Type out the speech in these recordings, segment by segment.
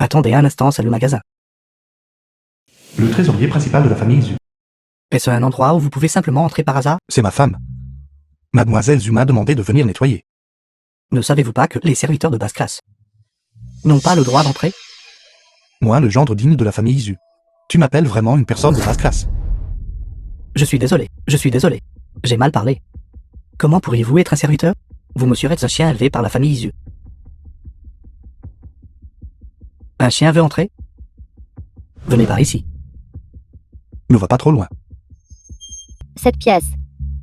Attendez un instant, c'est le magasin. Le trésorier principal de la famille Zu. Est-ce un endroit où vous pouvez simplement entrer par hasard? C'est ma femme. Mademoiselle Zu m'a demandé de venir nettoyer. Ne savez-vous pas que les serviteurs de basse classe n'ont pas le droit d'entrer? Moi, le gendre digne de la famille Zu. Tu m'appelles vraiment une personne de basse classe. Je suis désolé. J'ai mal parlé. Comment pourriez-vous être un serviteur? Vous, monsieur, êtes un chien élevé par la famille Zu. Un chien veut entrer? Venez par ici. Ne va pas trop loin. Cette pièce.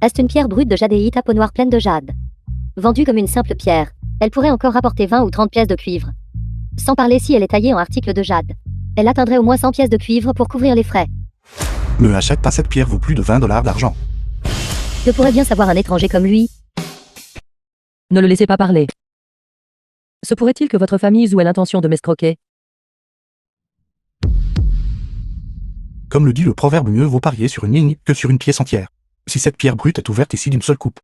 Est une pierre brute de jadéite à peau noire pleine de jade. Vendue comme une simple pierre, elle pourrait encore rapporter 20 ou 30 pièces de cuivre. Sans parler si elle est taillée en article de jade. Elle atteindrait au moins 100 pièces de cuivre pour couvrir les frais. Ne achète pas cette pierre vaut plus de 20 $ d'argent. Que pourrait bien savoir un étranger comme lui? Ne le laissez pas parler. Se pourrait-il que votre famille ait l'intention de m'escroquer? Comme le dit le proverbe, mieux vaut parier sur une ligne que sur une pièce entière. Si cette pierre brute est ouverte ici d'une seule coupe.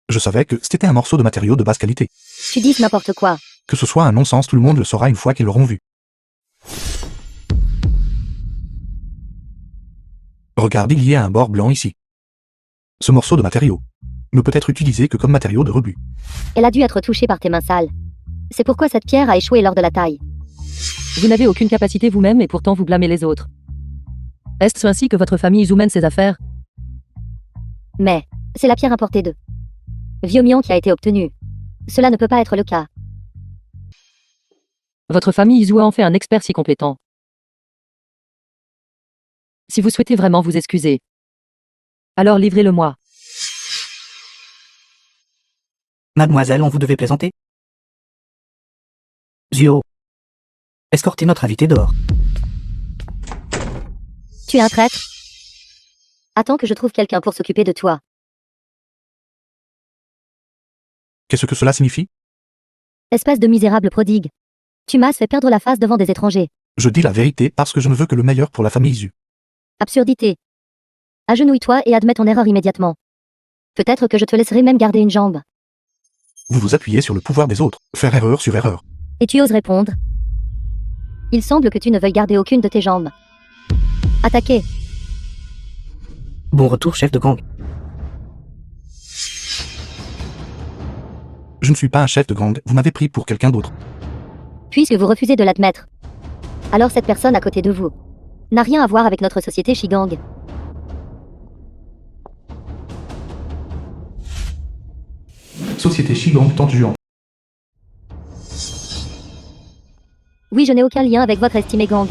Je savais que c'était un morceau de matériau de basse qualité. Tu dis n'importe quoi. Que ce soit un non-sens, tout le monde le saura une fois qu'ils l'auront vu. Regardez, il y a un bord blanc ici. Ce morceau de matériau ne peut être utilisé que comme matériau de rebut. Elle a dû être touchée par tes mains sales. C'est pourquoi cette pierre a échoué lors de la taille. Vous n'avez aucune capacité vous-même et pourtant vous blâmez les autres. Est-ce ainsi que votre famille mène ses affaires? Mais, c'est la pierre importée de Viomian qui a été obtenue. Cela ne peut pas être le cas. Votre famille a en fait un expert si compétent. Si vous souhaitez vraiment vous excuser, alors livrez-le-moi. Mademoiselle, on vous devait plaisanter. Zio, escortez notre invité dehors. Tu es un traître? Attends que je trouve quelqu'un pour s'occuper de toi. Qu'est-ce que cela signifie? Espèce de misérable prodigue. Tu m'as fait perdre la face devant des étrangers. Je dis la vérité parce que je ne veux que le meilleur pour la famille Zu. Absurdité. Agenouille-toi et admets ton erreur immédiatement. Peut-être que je te laisserai même garder une jambe. Vous vous appuyez sur le pouvoir des autres, faire erreur sur erreur. Et tu oses répondre? Il semble que tu ne veuilles garder aucune de tes jambes. Attaquez. Bon retour, chef de gang. Je ne suis pas un chef de gang, vous m'avez pris pour quelqu'un d'autre. Puisque vous refusez de l'admettre. Alors cette personne à côté de vous n'a rien à voir avec notre société Shigang. Société Shigang tente Juan. Oui, je n'ai aucun lien avec votre estimé gang.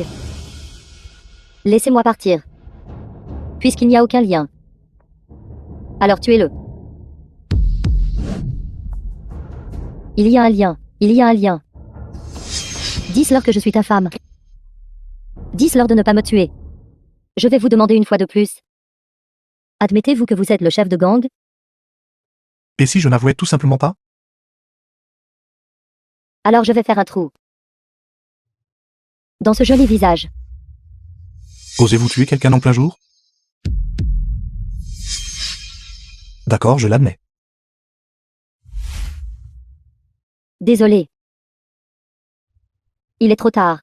Laissez-moi partir. Puisqu'il n'y a aucun lien. Alors tuez-le. Il y a un lien. Il y a un lien. Dis-leur que je suis ta femme. Dis-leur de ne pas me tuer. Je vais vous demander une fois de plus. Admettez-vous que vous êtes le chef de gang? Et si je n'avouais tout simplement pas? Alors je vais faire un trou dans ce joli visage. Osez-vous tuer quelqu'un en plein jour? D'accord, je l'admets. Désolé. Il est trop tard.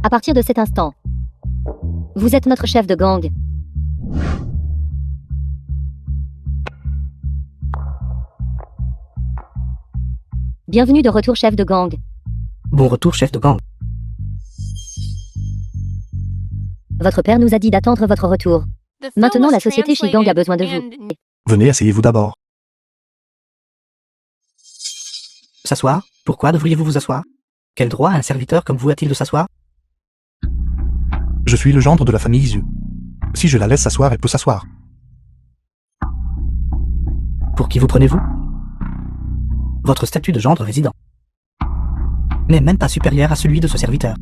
À partir de cet instant, vous êtes notre chef de gang. Bienvenue de retour, chef de gang. Bon retour, chef de gang. Votre père nous a dit d'attendre votre retour. Maintenant, la société Shigang a besoin de vous. Venez, asseyez-vous d'abord. S'asseoir? Pourquoi devriez-vous vous asseoir? Quel droit un serviteur comme vous a-t-il de s'asseoir? Je suis le gendre de la famille Zu. Si je la laisse s'asseoir, elle peut s'asseoir. Pour qui vous prenez-vous? Votre statut de gendre résident n'est même pas supérieur à celui de ce serviteur.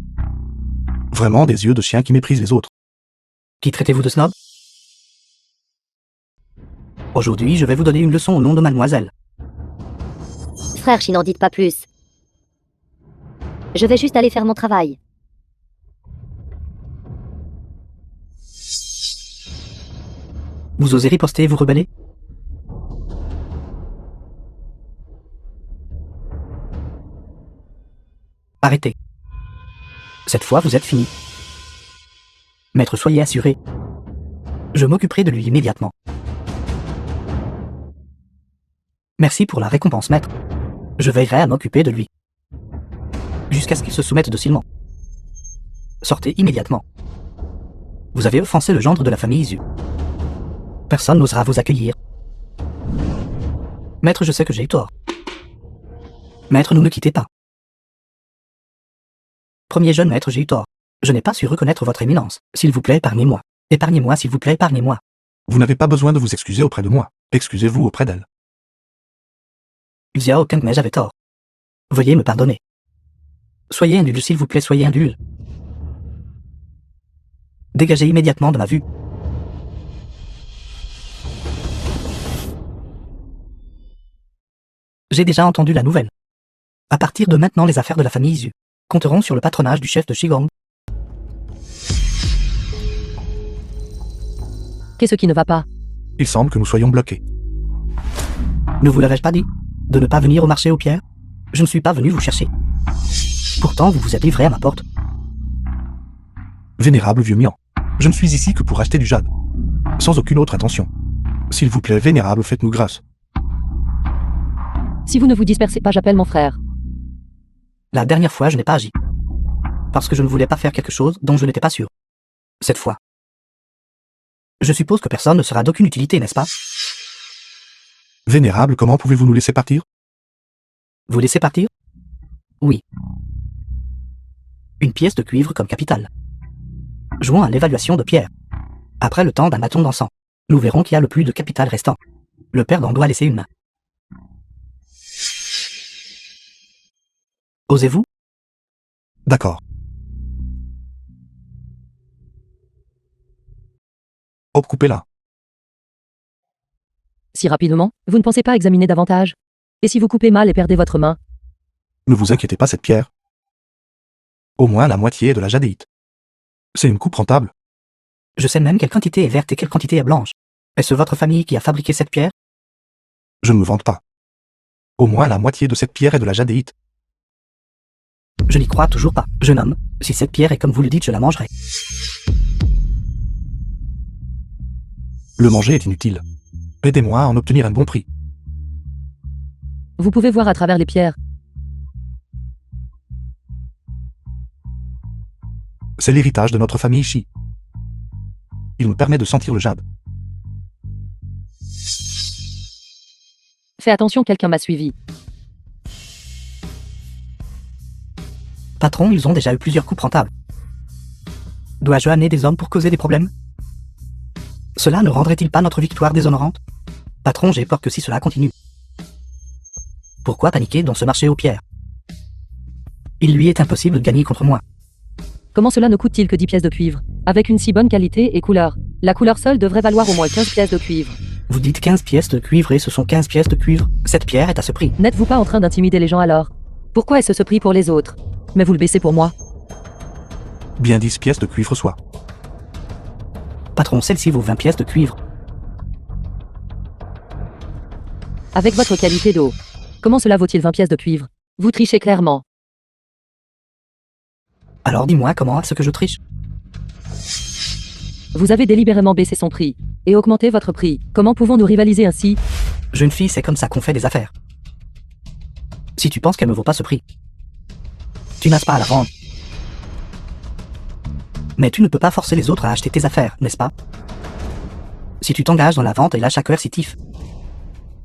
Vraiment des yeux de chien qui méprisent les autres. Qui traitez-vous de snob? Aujourd'hui, je vais vous donner une leçon au nom de mademoiselle. Frère Chi, n'en dites pas plus. Je vais juste aller faire mon travail. Vous osez riposter et vous rebeller? Arrêtez. Cette fois, vous êtes fini. Maître, soyez assuré. Je m'occuperai de lui immédiatement. Merci pour la récompense, maître. Je veillerai à m'occuper de lui. Jusqu'à ce qu'il se soumette docilement. Sortez immédiatement. Vous avez offensé le gendre de la famille Isu. Personne n'osera vous accueillir. Maître, je sais que j'ai eu tort. Maître, ne quittez pas. Premier jeune maître, j'ai eu tort. Je n'ai pas su reconnaître votre éminence. S'il vous plaît, épargnez-moi. Épargnez-moi, s'il vous plaît, épargnez-moi. Vous n'avez pas besoin de vous excuser auprès de moi. Excusez-vous auprès d'elle. Il n'y a aucun mais j'avais tort. Veuillez me pardonner. Soyez indulgent, s'il vous plaît, soyez indulgent. Dégagez immédiatement de ma vue. J'ai déjà entendu la nouvelle. À partir de maintenant, les affaires de la famille Isu compteront sur le patronage du chef de Shigong. Qu'est-ce qui ne va pas? Il semble que nous soyons bloqués. Ne vous l'avais-je pas dit de ne pas venir au marché aux pierres? Je ne suis pas venu vous chercher. Pourtant, vous vous êtes livré à ma porte. Vénérable vieux Mian. Je ne suis ici que pour acheter du jade. Sans aucune autre intention. S'il vous plaît, vénérable, faites-nous grâce. Si vous ne vous dispersez pas, j'appelle mon frère. La dernière fois, je n'ai pas agi. Parce que je ne voulais pas faire quelque chose dont je n'étais pas sûr. Cette fois. Je suppose que personne ne sera d'aucune utilité, n'est-ce pas? Vénérable, comment pouvez-vous nous laisser partir? Vous laissez partir? Oui. Une pièce de cuivre comme capital. Jouons à l'évaluation de pierre. Après le temps d'un bâton d'encens, nous verrons qui a le plus de capital restant. Le perdant doit laisser une main. Osez-vous? D'accord. Hop, coupez-la. Si rapidement, vous ne pensez pas examiner davantage? Et si vous coupez mal et perdez votre main? Ne vous inquiétez pas, cette pierre. Au moins la moitié de la jadéite. C'est une coupe rentable. Je sais même quelle quantité est verte et quelle quantité est blanche. Est-ce votre famille qui a fabriqué cette pierre? Je ne me vante pas. Au moins la moitié de cette pierre est de la jadéite. Je n'y crois toujours pas, jeune homme. Si cette pierre est comme vous le dites, je la mangerai. Le manger est inutile. Aidez-moi à en obtenir un bon prix. Vous pouvez voir à travers les pierres. C'est l'héritage de notre famille Shi. Il me permet de sentir le jade. Fais attention, quelqu'un m'a suivi. Patron, ils ont déjà eu plusieurs coupes rentables. Dois-je amener des hommes pour causer des problèmes? Cela ne rendrait-il pas notre victoire déshonorante? Patron, j'ai peur que si cela continue. Pourquoi paniquer dans ce marché aux pierres? Il lui est impossible de gagner contre moi. Comment cela ne coûte-t-il que 10 pièces de cuivre? Avec une si bonne qualité et couleur. La couleur seule devrait valoir au moins 15 pièces de cuivre. Vous dites 15 pièces de cuivre et ce sont 15 pièces de cuivre. Cette pierre est à ce prix. N'êtes-vous pas en train d'intimider les gens alors? Pourquoi est-ce ce prix pour les autres? Mais vous le baissez pour moi? Bien 10 pièces de cuivre soit. Patron, celle-ci vaut 20 pièces de cuivre. Avec votre qualité d'eau. Comment cela vaut-il 20 pièces de cuivre? Vous trichez clairement. Alors dis-moi comment est-ce que je triche? Vous avez délibérément baissé son prix. Et augmenté votre prix. Comment pouvons-nous rivaliser ainsi? Jeune fille, c'est comme ça qu'on fait des affaires. Si tu penses qu'elle ne vaut pas ce prix, tu n'as pas à la vendre. Mais tu ne peux pas forcer les autres à acheter tes affaires, n'est-ce pas? Si tu t'engages dans la vente et l'achat coercitif,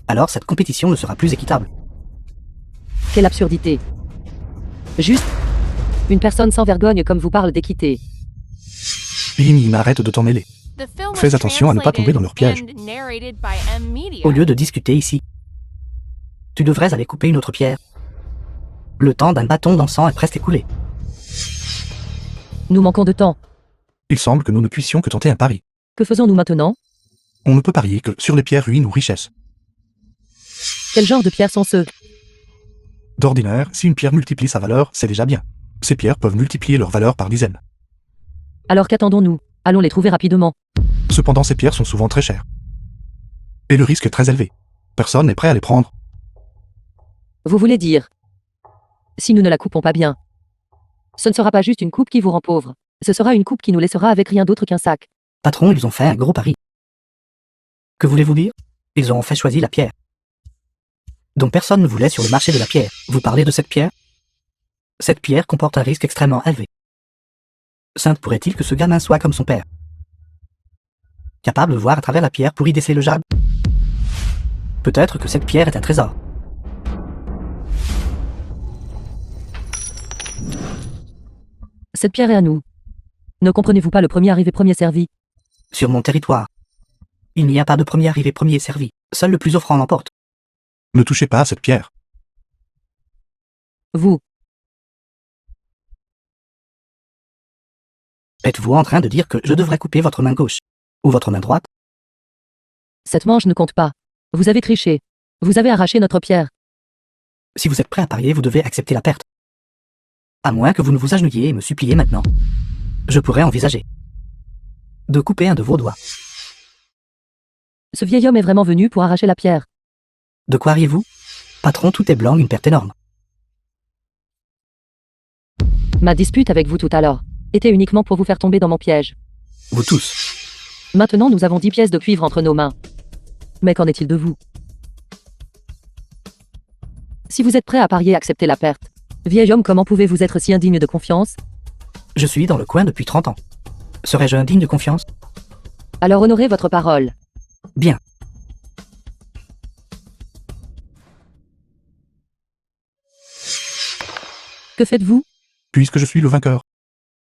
alors cette compétition ne sera plus équitable. Quelle absurdité. Juste, une personne sans vergogne comme vous parle d'équité. Yin, arrête de t'en mêler. Fais attention à ne pas tomber dans leur piège. Au lieu de discuter ici, tu devrais aller couper une autre pierre. Le temps d'un bâton d'encens est presque écoulé. Nous manquons de temps. Il semble que nous ne puissions que tenter un pari. Que faisons-nous maintenant? On ne peut parier que sur les pierres ruines ou richesses. Quel genre de pierres sont ceux? D'ordinaire, si une pierre multiplie sa valeur, c'est déjà bien. Ces pierres peuvent multiplier leur valeur par dizaines. Alors qu'attendons-nous? Allons les trouver rapidement. Cependant, ces pierres sont souvent très chères. Et le risque est très élevé. Personne n'est prêt à les prendre. Vous voulez dire? Si nous ne la coupons pas bien. Ce ne sera pas juste une coupe qui vous rend pauvre. Ce sera une coupe qui nous laissera avec rien d'autre qu'un sac. Patron, ils ont fait un gros pari. Que voulez-vous dire? Ils ont fait choisir la pierre. Dont personne ne voulait sur le marché de la pierre. Vous parlez de cette pierre? Cette pierre comporte un risque extrêmement élevé. Sainte pourrait-il que ce gamin soit comme son père? Capable de voir à travers la pierre pour y déceler le jade? Peut-être que cette pierre est un trésor. Cette pierre est à nous. Ne comprenez-vous pas le premier arrivé, premier servi? Sur mon territoire, il n'y a pas de premier arrivé, premier servi. Seul le plus offrant l'emporte. Ne touchez pas à cette pierre. Vous, Êtes-vous en train de dire que je devrais couper votre main gauche? Ou votre main droite? cette manche ne compte pas. Vous avez triché. Vous avez arraché notre pierre. Si vous êtes prêt à parier, vous devez accepter la perte. À moins que vous ne vous agenouilliez et me suppliez maintenant. Je pourrais envisager de couper un de vos doigts. Ce vieil homme est vraiment venu pour arracher la pierre. De quoi riez-vous? Patron, tout est blanc, une perte énorme. Ma dispute avec vous tout à l'heure était uniquement pour vous faire tomber dans mon piège. Vous tous. Maintenant, nous avons 10 pièces de cuivre entre nos mains. Mais qu'en est-il de vous? Si vous êtes prêt à parier, acceptez la perte. Vieil homme, comment pouvez-vous être si indigne de confiance? Je suis dans le coin depuis 30 ans. Serais-je indigne de confiance? Alors honorez votre parole. Bien. Que faites-vous? Puisque je suis le vainqueur,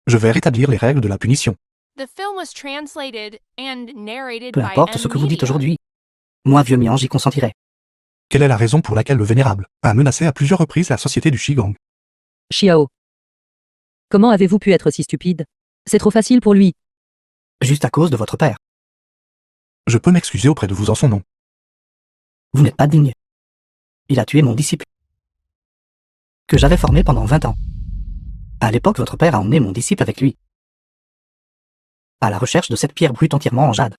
je vais rétablir les règles de la punition. The film was translated and narrated Peu by importe ce que vous dites M-Media. aujourd'hui. Moi, vieux Mian, j'y consentirais. Quelle est la raison pour laquelle le Vénérable a menacé à plusieurs reprises la société du Shigang? Xiao. Comment avez-vous pu être si stupide? C'est trop facile pour lui. Juste à cause de votre père. Je peux m'excuser auprès de vous en son nom. Vous n'êtes pas digne. Il a tué mon disciple, que j'avais formé pendant 20 ans. À l'époque, votre père a emmené mon disciple avec lui, à la recherche de cette pierre brute entièrement en jade.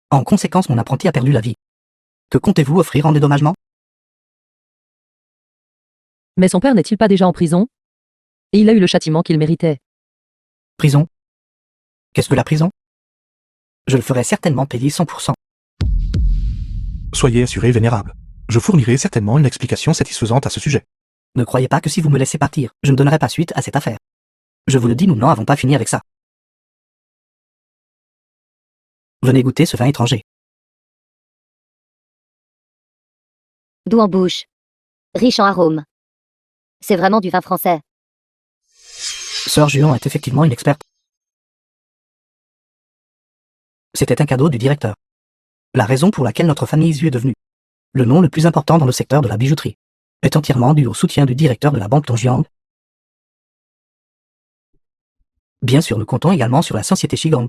En conséquence, mon apprenti a perdu la vie. Que comptez-vous offrir en dédommagement? Mais son père n'est-il pas déjà en prison? Et il a eu le châtiment qu'il méritait. Prison? Qu'est-ce que la prison? Je le ferai certainement payer 100%. Soyez assuré, Vénérable. Je fournirai certainement une explication satisfaisante à ce sujet. Ne croyez pas que si vous me laissez partir, je ne donnerai pas suite à cette affaire. Je vous le dis, nous n'en avons pas fini avec ça. Venez goûter ce vin étranger. Doux en bouche. Riche en arômes. C'est vraiment du vin français. Sœur Juan est effectivement une experte. C'était un cadeau du directeur. La raison pour laquelle notre famille Zhu est devenue le nom le plus important dans le secteur de la bijouterie est entièrement dû au soutien du directeur de la banque Tongjiang. Bien sûr, nous comptons également sur la société Shigang.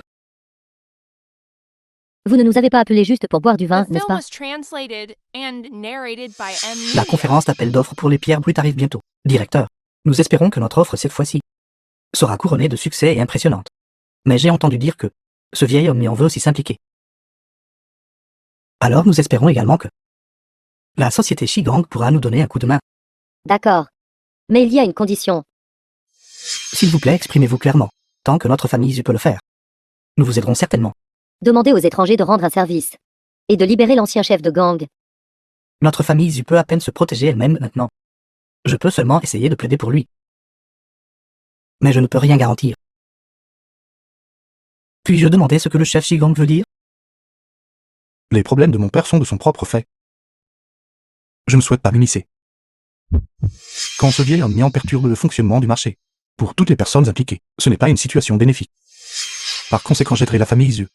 Vous ne nous avez pas appelés juste pour boire du vin, The n'est-ce film pas? was translated and narrated by M-Media. La conférence d'appel d'offres pour les pierres brutes arrive bientôt. Directeur, nous espérons que notre offre cette fois-ci sera couronnée de succès et impressionnante. Mais j'ai entendu dire que ce vieil homme y en veut aussi s'impliquer. Alors nous espérons également que la société Shigang pourra nous donner un coup de main. D'accord. Mais il y a une condition. S'il vous plaît, exprimez-vous clairement. Tant que notre famille Zhu peut le faire, nous vous aiderons certainement. Demandez aux étrangers de rendre un service. Et de libérer l'ancien chef de gang. Notre famille Zhu peut à peine se protéger elle-même maintenant. Je peux seulement essayer de plaider pour lui. Mais je ne peux rien garantir. Puis-je demander ce que le chef Shigang veut dire? Les problèmes de mon père sont de son propre fait. Je ne souhaite pas m'immiscer. Quand ce vieil homme mis en perturbe le fonctionnement du marché, pour toutes les personnes impliquées, ce n'est pas une situation bénéfique. Par conséquent, j'aiderai la famille Zhu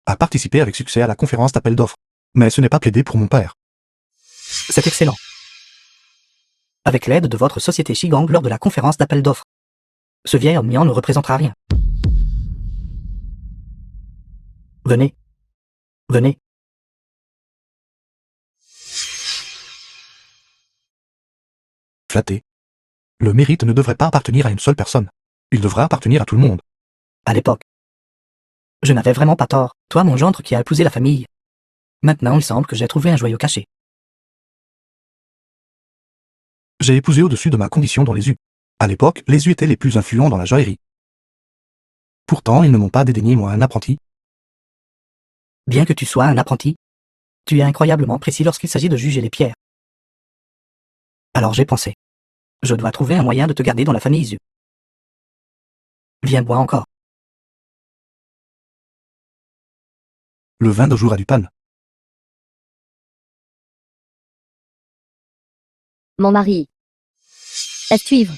à participer avec succès à la conférence d'appel d'offres. Mais ce n'est pas plaider pour mon père. C'est excellent. Avec l'aide de votre société Shigang lors de la conférence d'appel d'offres, ce vieil homme Mian ne représentera rien. Venez. Venez. Flatté. Le mérite ne devrait pas appartenir à une seule personne. Il devrait appartenir à tout le monde. À l'époque, je n'avais vraiment pas tort. Toi, mon gendre qui a épousé la famille. Maintenant, il semble que j'ai trouvé un joyau caché. J'ai épousé au-dessus de ma condition dans les U. À l'époque, les yeux étaient les plus influents dans la joaillerie. Pourtant, ils ne m'ont pas dédaigné, moi, un apprenti. Bien que tu sois un apprenti, tu es incroyablement précis lorsqu'il s'agit de juger les pierres. Alors j'ai pensé. Je dois trouver un moyen de te garder dans la famille Zhu. Viens boire encore. Le vin de jour a du pan. Mon mari. Est-ce ivre?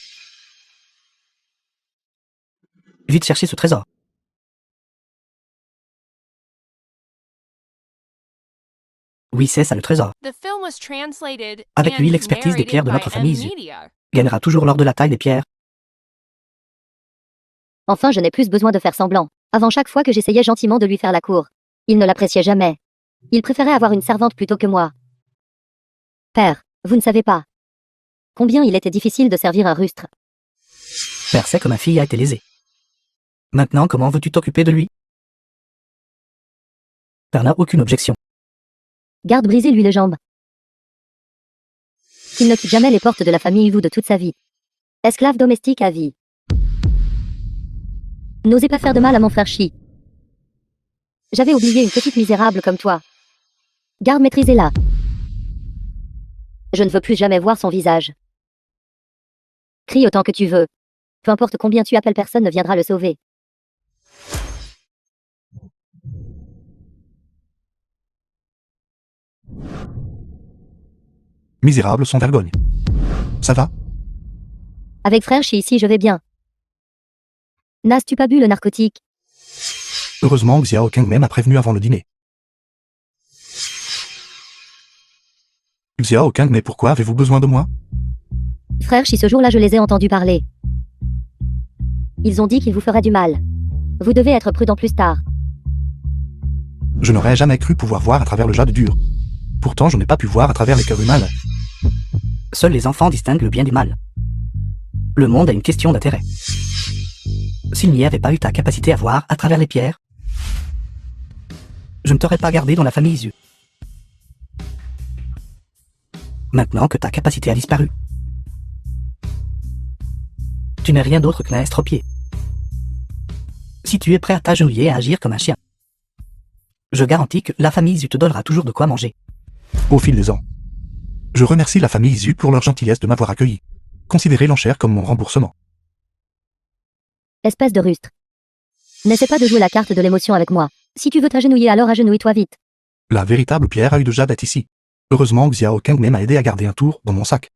Vite chercher ce trésor. Oui, c'est ça le trésor. The film was translated Avec lui, and l'expertise des pierres de narrated notre by famille M Zhu Media. gagnera toujours lors de la taille des pierres. Enfin, je n'ai plus besoin de faire semblant. Avant chaque fois que j'essayais gentiment de lui faire la cour, il ne l'appréciait jamais. Il préférait avoir une servante plutôt que moi. Père, vous ne savez pas combien il était difficile de servir un rustre. Père sait que ma fille a été lésée. Maintenant, comment veux-tu t'occuper de lui? Père n'a aucune objection. Garde brisez-lui les jambes. Qu'il ne quitte jamais les portes de la famille Wu de toute sa vie. Esclave domestique à vie. N'osez pas faire de mal à mon frère Shi. J'avais oublié une petite misérable comme toi. Garde maîtrisez-la. Je ne veux plus jamais voir son visage. Crie autant que tu veux. Peu importe combien tu appelles, personne ne viendra le sauver. Misérable sans vergogne. Ça va? Avec frère Shi ici, je vais bien. N'as-tu pas bu le narcotique? Heureusement, Xiao Kang même a prévenu avant le dîner. Xiao Kang, mais pourquoi avez-vous besoin de moi? Frère Shi, ce jour-là, je les ai entendus parler. Ils ont dit qu'ils vous feraient du mal. Vous devez être prudent plus tard. Je n'aurais jamais cru pouvoir voir à travers le jade dur. Pourtant, je n'ai pas pu voir à travers les cœurs humains. Seuls les enfants distinguent le bien du mal. Le monde a une question d'intérêt. S'il n'y avait pas eu ta capacité à voir à travers les pierres, je ne t'aurais pas gardé dans la famille Zhu. Maintenant que ta capacité a disparu, tu n'es rien d'autre qu'un estropié. Si tu es prêt à t'agenouiller et à agir comme un chien, je garantis que la famille Zhu te donnera toujours de quoi manger. Au fil des ans. Je remercie la famille Zhu pour leur gentillesse de m'avoir accueilli. Considérez l'enchère comme mon remboursement. Espèce de rustre. N'essaie pas de jouer la carte de l'émotion avec moi. Si tu veux t'agenouiller, alors agenouille-toi vite. La véritable pierre à œil de jade est ici. Heureusement, Xiao Kang m'a aidé à garder un tour dans mon sac.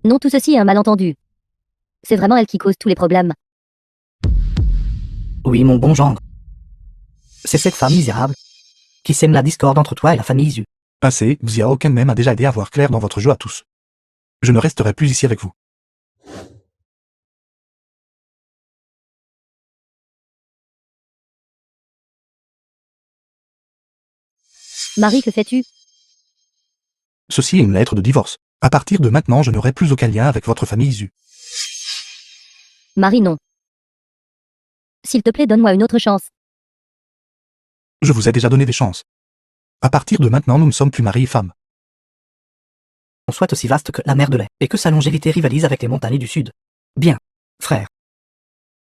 Non, tout ceci est un malentendu. C'est vraiment elle qui cause tous les problèmes. Oui, mon bon gendre. C'est cette femme misérable qui sème la discorde entre toi et la famille Zhu. Assez, Xiao Kang m'a déjà aidé à voir clair dans votre jeu à tous. Je ne resterai plus ici avec vous. Marie, que fais-tu? Ceci est une lettre de divorce. À partir de maintenant, je n'aurai plus aucun lien avec votre famille Zhu. Marie, non. S'il te plaît, donne-moi une autre chance. Je vous ai déjà donné des chances. À partir de maintenant, nous ne sommes plus mari et femme. On soit aussi vaste que la mer de lait, et que sa longévité rivalise avec les montagnes du sud. Bien, frère.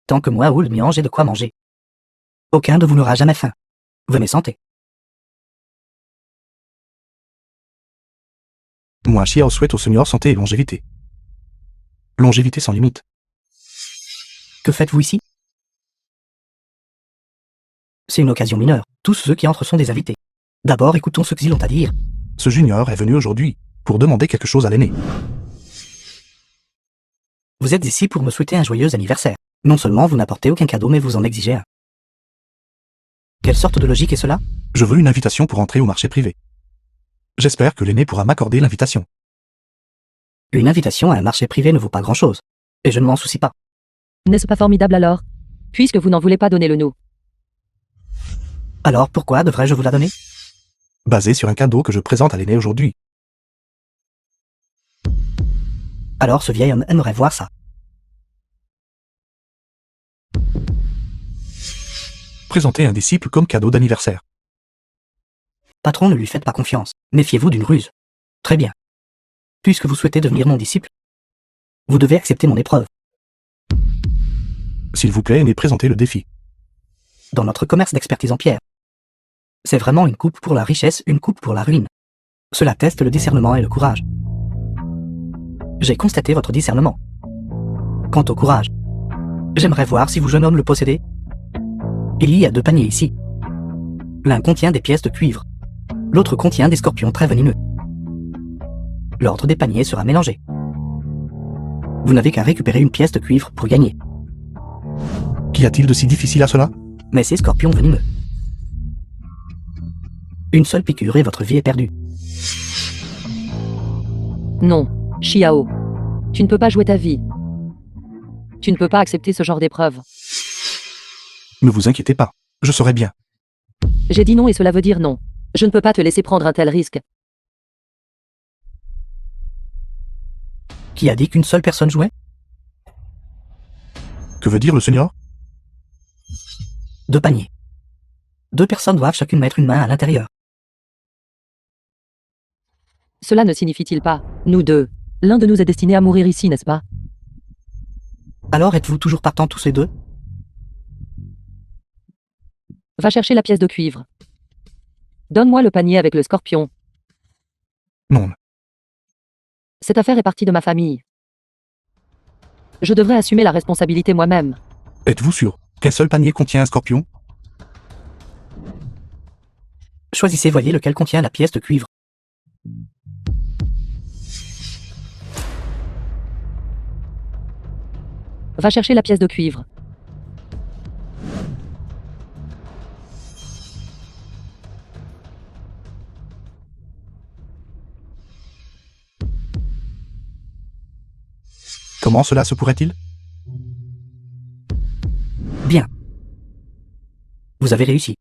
Tant que moi ou le mien j'ai de quoi manger. Aucun de vous n'aura jamais faim. Venez santé. Moi, Xiao souhaite au Seigneur santé et longévité. Longévité sans limite. Que faites-vous ici? C'est une occasion mineure. Tous ceux qui entrent sont des invités. D'abord, écoutons ce qu'ils ont à dire. Ce junior est venu aujourd'hui pour demander quelque chose à l'aîné. Vous êtes ici pour me souhaiter un joyeux anniversaire. Non seulement vous n'apportez aucun cadeau, mais vous en exigez un. Quelle sorte de logique est cela? Je veux une invitation pour entrer au marché privé. J'espère que l'aîné pourra m'accorder l'invitation. Une invitation à un marché privé ne vaut pas grand-chose. Et je ne m'en soucie pas. N'est-ce pas formidable alors? Puisque vous n'en voulez pas donner le nous. Alors pourquoi devrais-je vous la donner? Basé sur un cadeau que je présente à l'aîné aujourd'hui. Alors ce vieil homme aimerait voir ça. Présenter un disciple comme cadeau d'anniversaire. Patron, ne lui faites pas confiance. Méfiez-vous d'une ruse. Très bien. Puisque vous souhaitez devenir mon disciple, vous devez accepter mon épreuve. S'il vous plaît, aimez présenter le défi. Dans notre commerce d'expertise en pierre. C'est vraiment une coupe pour la richesse, une coupe pour la ruine. Cela teste le discernement et le courage. J'ai constaté votre discernement. Quant au courage, j'aimerais voir si vous jeune homme le possédez. Il y a 2 paniers ici. L'un contient des pièces de cuivre. L'autre contient des scorpions très venimeux. L'ordre des paniers sera mélangé. Vous n'avez qu'à récupérer une pièce de cuivre pour gagner. Qu'y a-t-il de si difficile à cela? Mais ces scorpions venimeux. Une seule piqûre et votre vie est perdue. Non, Xiao. Tu ne peux pas jouer ta vie. Tu ne peux pas accepter ce genre d'épreuve. Ne vous inquiétez pas, je saurai bien. J'ai dit non et cela veut dire non. Je ne peux pas te laisser prendre un tel risque. Qui a dit qu'une seule personne jouait? Que veut dire le seigneur? 2 paniers. 2 personnes doivent chacune mettre une main à l'intérieur. Cela ne signifie-t-il pas, nous deux, l'un de nous est destiné à mourir ici, n'est-ce pas? Alors êtes-vous toujours partants tous les 2? Va chercher la pièce de cuivre. Donne-moi le panier avec le scorpion. Non. Cette affaire est partie de ma famille. Je devrais assumer la responsabilité moi-même. Êtes-vous sûr qu'un seul panier contient un scorpion? Choisissez, voyez lequel contient la pièce de cuivre. Va chercher la pièce de cuivre. Comment cela se pourrait-il? Bien. Vous avez réussi.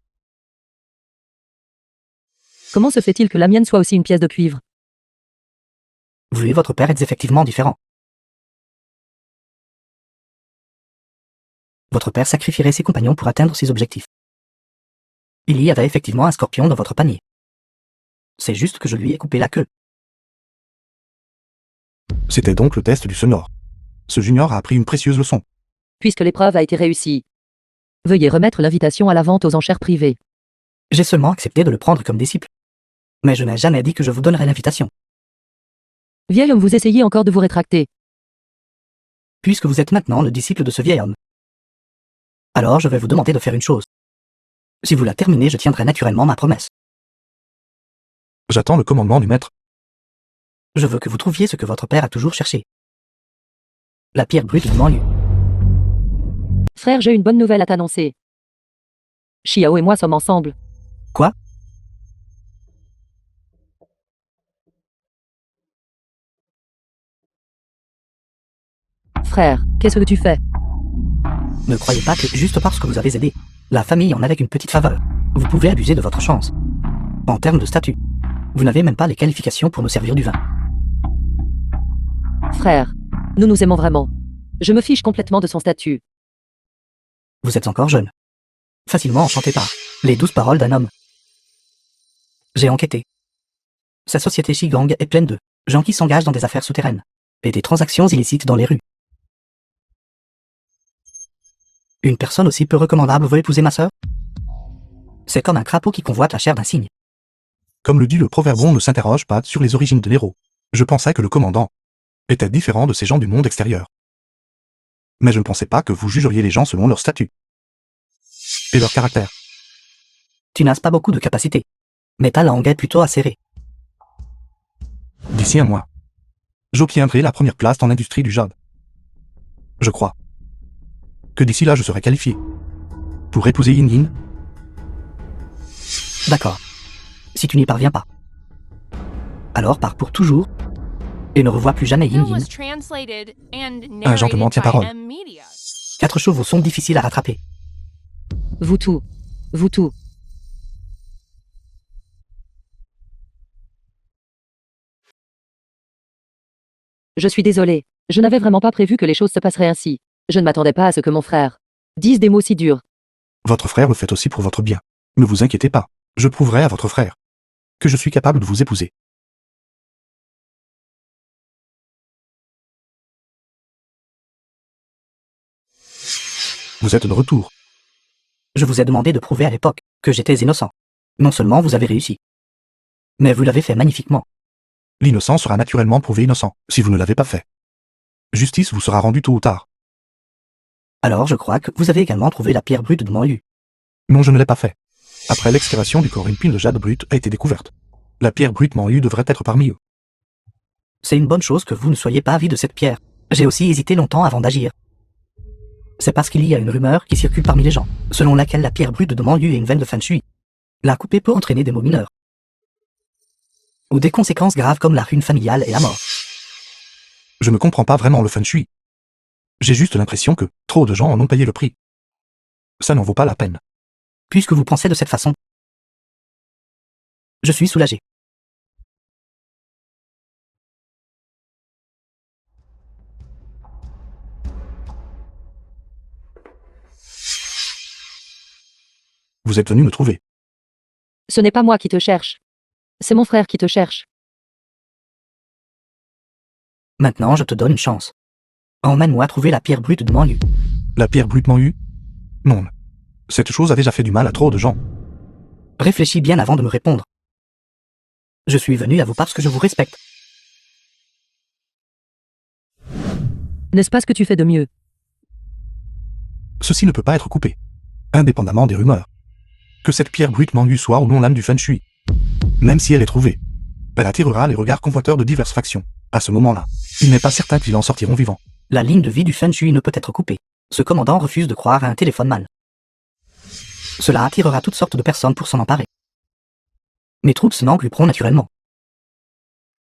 Comment se fait-il que la mienne soit aussi une pièce de cuivre? Vous et votre père êtes effectivement différents. Votre père sacrifierait ses compagnons pour atteindre ses objectifs. Il y avait effectivement un scorpion dans votre panier. C'est juste que je lui ai coupé la queue. C'était donc le test du Sonor. Ce junior a appris une précieuse leçon. Puisque l'épreuve a été réussie. Veuillez remettre l'invitation à la vente aux enchères privées. J'ai seulement accepté de le prendre comme disciple. Mais je n'ai jamais dit que je vous donnerais l'invitation. Vieil homme, vous essayez encore de vous rétracter. Puisque vous êtes maintenant le disciple de ce vieil homme. Alors je vais vous demander de faire une chose. Si vous la terminez, je tiendrai naturellement ma promesse. J'attends le commandement du maître. Je veux que vous trouviez ce que votre père a toujours cherché. La pierre brute du banlieue. Frère, j'ai une bonne nouvelle à t'annoncer. Xiao et moi sommes ensemble. Quoi? Frère, qu'est-ce que tu fais? Ne croyez pas que juste parce que vous avez aidé la famille en avec une petite faveur, vous pouvez abuser de votre chance. En termes de statut, vous n'avez même pas les qualifications pour nous servir du vin. Frère, nous nous aimons vraiment. Je me fiche complètement de son statut. Vous êtes encore jeune. Facilement enchanté par les 12 paroles d'un homme. J'ai enquêté. Sa société Shigang est pleine de gens qui s'engagent dans des affaires souterraines et des transactions illicites dans les rues. Une personne aussi peu recommandable veut épouser ma sœur? C'est comme un crapaud qui convoite la chair d'un cygne. Comme le dit le proverbe, on ne s'interroge pas sur les origines de l'héros. Je pensais que le commandant était différent de ces gens du monde extérieur. Mais je ne pensais pas que vous jugeriez les gens selon leur statut et leur caractère. Tu n'as pas beaucoup de capacités, mais ta langue est plutôt acérée. D'ici un mois, j'obtiendrai la première place dans l'industrie du jade. Je crois que d'ici là je serai qualifié pour épouser Yin Yin. D'accord. Si tu n'y parviens pas, alors pars pour toujours et ne revois plus jamais Yin Bill Yin. was translated and Un gentleman narrated tient by parole. M Media. 4 chevaux sont difficiles à rattraper. Vous tout. Vous tout. Je suis désolé. Je n'avais vraiment pas prévu que les choses se passeraient ainsi. Je ne m'attendais pas à ce que mon frère dise des mots si durs. Votre frère le fait aussi pour votre bien. Ne vous inquiétez pas, je prouverai à votre frère que je suis capable de vous épouser. Vous êtes de retour. Je vous ai demandé de prouver à l'époque que j'étais innocent. Non seulement vous avez réussi, mais vous l'avez fait magnifiquement. L'innocent sera naturellement prouvé innocent, si vous ne l'avez pas fait. Justice vous sera rendue tôt ou tard. Alors je crois que vous avez également trouvé la pierre brute de Moyu. Non, je ne l'ai pas fait. Après l'excavation du corps, une pile de jade brute a été découverte. La pierre brute Moyu devrait être parmi eux. C'est une bonne chose que vous ne soyez pas avide de cette pierre. J'ai aussi hésité longtemps avant d'agir. C'est parce qu'il y a une rumeur qui circule parmi les gens, selon laquelle la pierre brute de Moyu est une veine de feng shui. La couper peut entraîner des maux mineurs. Ou des conséquences graves comme la ruine familiale et la mort. Je ne comprends pas vraiment le feng shui. J'ai juste l'impression que trop de gens en ont payé le prix. Ça n'en vaut pas la peine. Puisque vous pensez de cette façon, je suis soulagé. Vous êtes venu me trouver. Ce n'est pas moi qui te cherche. C'est mon frère qui te cherche. Maintenant, je te donne une chance. Emmène-moi trouver la pierre brute de Moyu. La pierre brute Moyu? Non. Cette chose a déjà fait du mal à trop de gens. Réfléchis bien avant de me répondre. Je suis venu à vous parce que je vous respecte. N'est-ce pas ce que tu fais de mieux? Ceci ne peut pas être coupé, indépendamment des rumeurs. Que cette pierre brute Moyu soit ou non l'âme du feng shui. Même si elle est trouvée, elle attirera les regards convoiteurs de diverses factions. À ce moment-là, il n'est pas certain qu'ils en sortiront vivants. La ligne de vie du feng shui ne peut être coupée. Ce commandant refuse de croire à un téléphone mal. Cela attirera toutes sortes de personnes pour s'en emparer. Mes troupes se n'engluperont naturellement.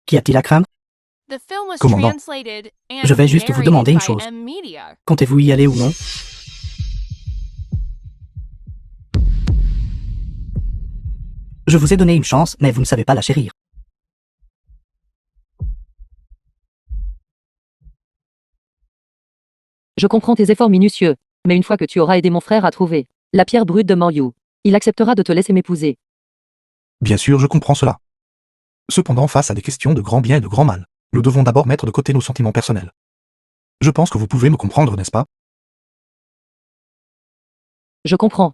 Qu'y a-t-il à craindre? The film was Commandant. translated and Je vais juste vous narrated demander une by chose. M-Media. Comptez-vous y aller ou non? Je vous ai donné une chance, mais vous ne savez pas la chérir. Je comprends tes efforts minutieux, mais une fois que tu auras aidé mon frère à trouver la pierre brute de Moyu, il acceptera de te laisser m'épouser. Bien sûr, je comprends cela. Cependant, face à des questions de grand bien et de grand mal, nous devons d'abord mettre de côté nos sentiments personnels. Je pense que vous pouvez me comprendre, n'est-ce pas? Je comprends.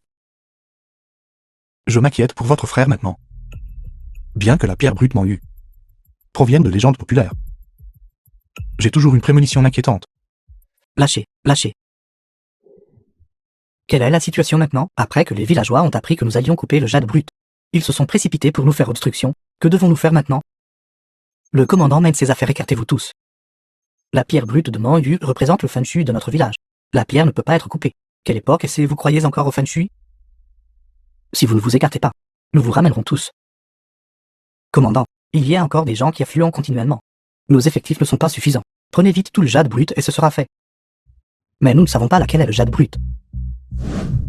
Je m'inquiète pour votre frère maintenant. Bien que la pierre brute Moyu provienne de légendes populaires, j'ai toujours une prémonition inquiétante. Lâchez, lâchez. Quelle est la situation maintenant? Après que les villageois ont appris que nous allions couper le jade brut, ils se sont précipités pour nous faire obstruction. Que devons-nous faire maintenant? Le commandant mène ses affaires, écartez-vous tous. La pierre brute de Moyu représente le feng shui de notre village. La pierre ne peut pas être coupée. Quelle époque est-ce que vous croyez encore au feng shui? Si vous ne vous écartez pas, nous vous ramènerons tous. Commandant, il y a encore des gens qui affluent continuellement. Nos effectifs ne sont pas suffisants. Prenez vite tout le jade brut et ce sera fait. Mais nous ne savons pas laquelle est le jade brut.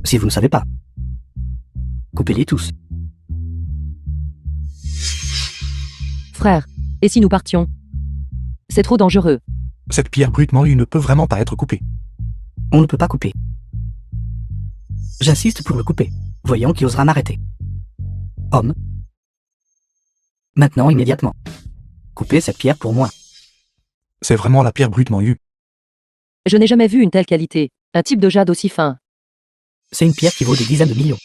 Si vous ne savez pas, coupez-les tous. Frère, et si nous partions? C'est trop dangereux. Cette pierre brute Moyu ne peut vraiment pas être coupée. On ne peut pas couper. J'insiste pour le couper. Voyons qui osera m'arrêter. Homme. Maintenant, immédiatement. Coupez cette pierre pour moi. C'est vraiment la pierre brute Moyu. Je n'ai jamais vu une telle qualité, un type de jade aussi fin. C'est une pierre qui vaut des dizaines de millions.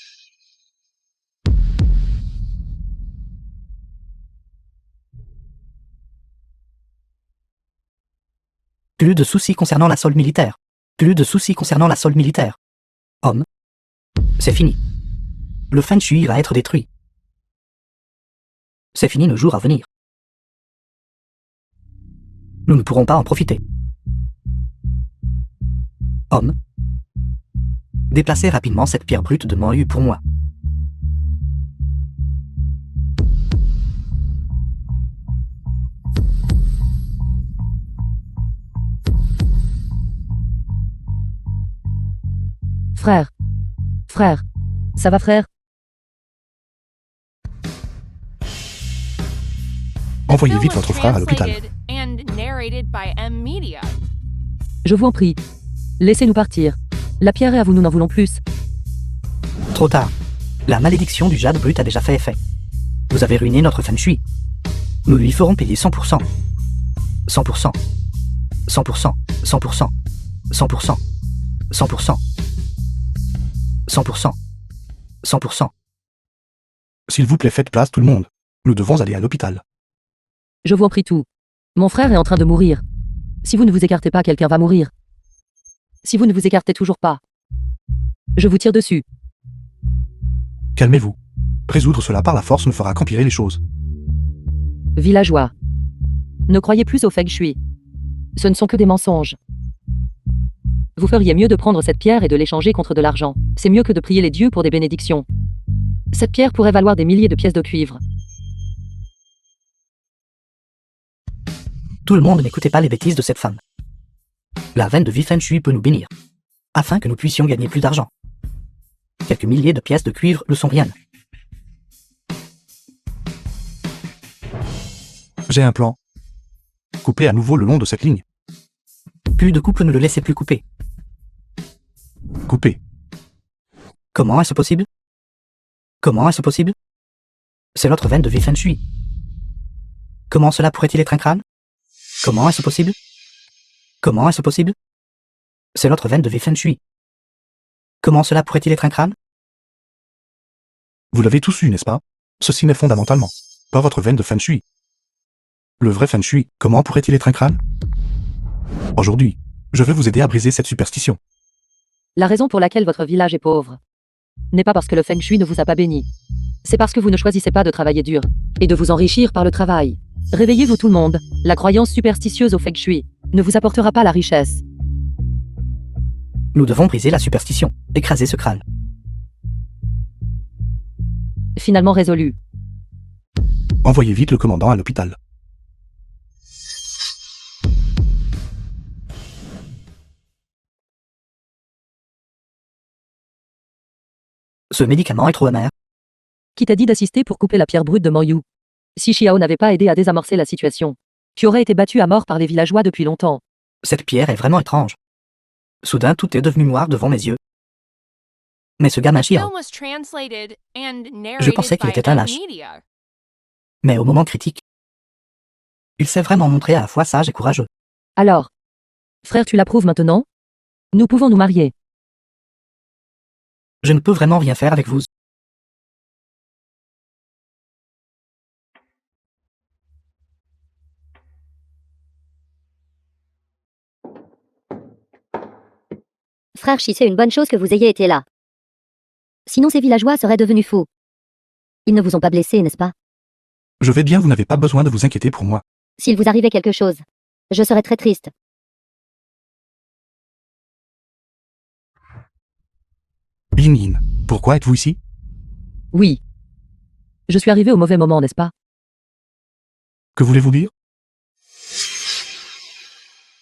Plus de soucis concernant la solde militaire. Plus de soucis concernant la solde militaire. Homme. C'est fini. Le feng shui va être détruit. C'est fini le jour à venir. Nous ne pourrons pas en profiter. Homme. Déplacez rapidement cette pierre brute de Moyu pour moi. Frère. Frère. Ça va, frère? Envoyez Film vite was votre frère à l'hôpital. translated and narrated by M-Media. Je vous en prie. Laissez-nous partir. La pierre est à vous, nous n'en voulons plus. Trop tard. La malédiction du jade brut a déjà fait effet. Vous avez ruiné notre feng shui. Nous lui ferons payer 100%. 100%. 100%. 100%. 100%. 100%. 100%. 100%. S'il vous plaît, faites place tout le monde. Nous devons aller à l'hôpital. Je vous en prie tout. Mon frère est en train de mourir. Si vous ne vous écartez pas, quelqu'un va mourir. Si vous ne vous écartez toujours pas, je vous tire dessus. Calmez-vous. Résoudre cela par la force ne fera qu'empirer les choses. Villageois. Ne croyez plus au feng shui. Ce ne sont que des mensonges. Vous feriez mieux de prendre cette pierre et de l'échanger contre de l'argent. C'est mieux que de prier les dieux pour des bénédictions. Cette pierre pourrait valoir des milliers de pièces de cuivre. Tout le monde n'écoutez pas les bêtises de cette femme. La veine de vie feng shui peut nous bénir, afin que nous puissions gagner plus d'argent. Quelques milliers de pièces de cuivre ne sont rien. J'ai un plan. Coupez à nouveau le long de cette ligne. Plus de couple, ne le laissez plus couper. Coupez. Comment est-ce possible? Comment est-ce possible? C'est l'autre veine de vie feng shui. Comment cela pourrait-il être un crâne? Comment est-ce possible? Comment est-ce possible? C'est l'autre veine de vie feng shui. Comment cela pourrait-il être un crâne? Vous l'avez tous su, n'est-ce pas? Ceci n'est fondamentalement pas votre veine de feng shui. Le vrai feng shui, comment pourrait-il être un crâne? Aujourd'hui, je vais vous aider à briser cette superstition. La raison pour laquelle votre village est pauvre n'est pas parce que le feng shui ne vous a pas béni. C'est parce que vous ne choisissez pas de travailler dur et de vous enrichir par le travail. Réveillez-vous tout le monde. La croyance superstitieuse au feng shui ne vous apportera pas la richesse. Nous devons briser la superstition, écraser ce crâne. Finalement résolu. Envoyez vite le commandant à l'hôpital. Ce médicament est trop amer. Qui t'a dit d'assister pour couper la pierre brute de Moyu? Si Xiao n'avait pas aidé à désamorcer la situation, tu aurais été battu à mort par les villageois depuis longtemps. Cette pierre est vraiment étrange. Soudain, tout est devenu noir devant mes yeux. Mais ce gamin The Xiao, film was translated and je narrated pensais qu'il by était un M lâche. Media. Mais au moment critique, il s'est vraiment montré à la fois sage et courageux. Alors, frère, tu l'approuves maintenant? Nous pouvons nous marier. Je ne peux vraiment rien faire avec vous. Frère Chi, c'est une bonne chose que vous ayez été là. Sinon ces villageois seraient devenus fous. Ils ne vous ont pas blessé, n'est-ce pas? Je vais bien, vous n'avez pas besoin de vous inquiéter pour moi. S'il vous arrivait quelque chose, je serais très triste. Yin Yin, pourquoi êtes-vous ici? Oui. Je suis arrivé au mauvais moment, n'est-ce pas? Que voulez-vous dire?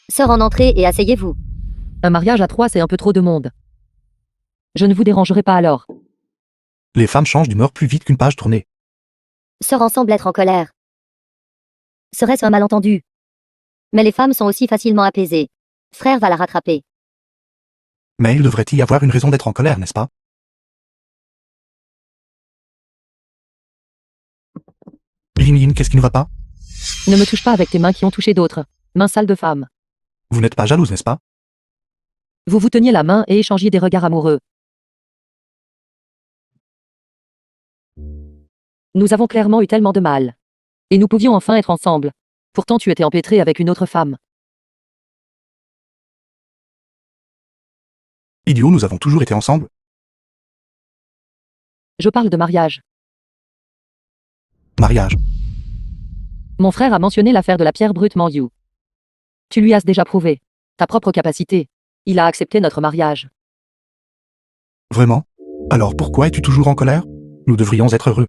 Sors en entrée et asseyez-vous. Un mariage à 3, c'est un peu trop de monde. Je ne vous dérangerai pas alors. Les femmes changent d'humeur plus vite qu'une page tournée. Sors ensemble être en colère. Serait-ce un malentendu? Mais les femmes sont aussi facilement apaisées. Frère va la rattraper. Mais il devrait y avoir une raison d'être en colère, n'est-ce pas? Yin Yin, qu'est-ce qui ne va pas? Ne me touche pas avec tes mains qui ont touché d'autres. Mains sales de femme. Vous n'êtes pas jalouse, n'est-ce pas? Vous vous teniez la main et échangiez des regards amoureux. Nous avons clairement eu tellement de mal. Et nous pouvions enfin être ensemble. Pourtant tu étais empêtré avec une autre femme. Idiot, nous avons toujours été ensemble. Je parle de mariage. Mariage. Mon frère a mentionné l'affaire de la pierre brute Manyu. Tu lui as déjà prouvé ta propre capacité. Il a accepté notre mariage. Vraiment? Alors pourquoi es-tu toujours en colère? Nous devrions être heureux.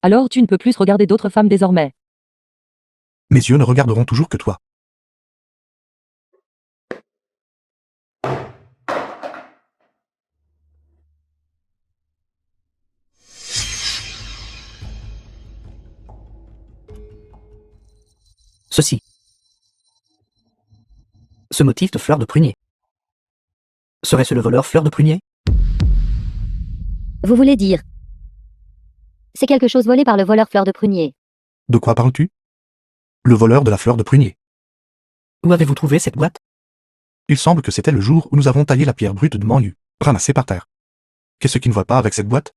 Alors tu ne peux plus regarder d'autres femmes désormais. Mes yeux ne regarderont toujours que toi. Ceci. Ce motif de fleur de prunier. Serait-ce le voleur fleur de prunier? Vous voulez dire? C'est quelque chose volé par le voleur fleur de prunier. De quoi parles-tu? Le voleur de la fleur de prunier. Où avez-vous trouvé cette boîte? Il semble que c'était le jour où nous avons taillé la pierre brute de Manlu, ramassée par terre. Qu'est-ce qui ne va pas avec cette boîte?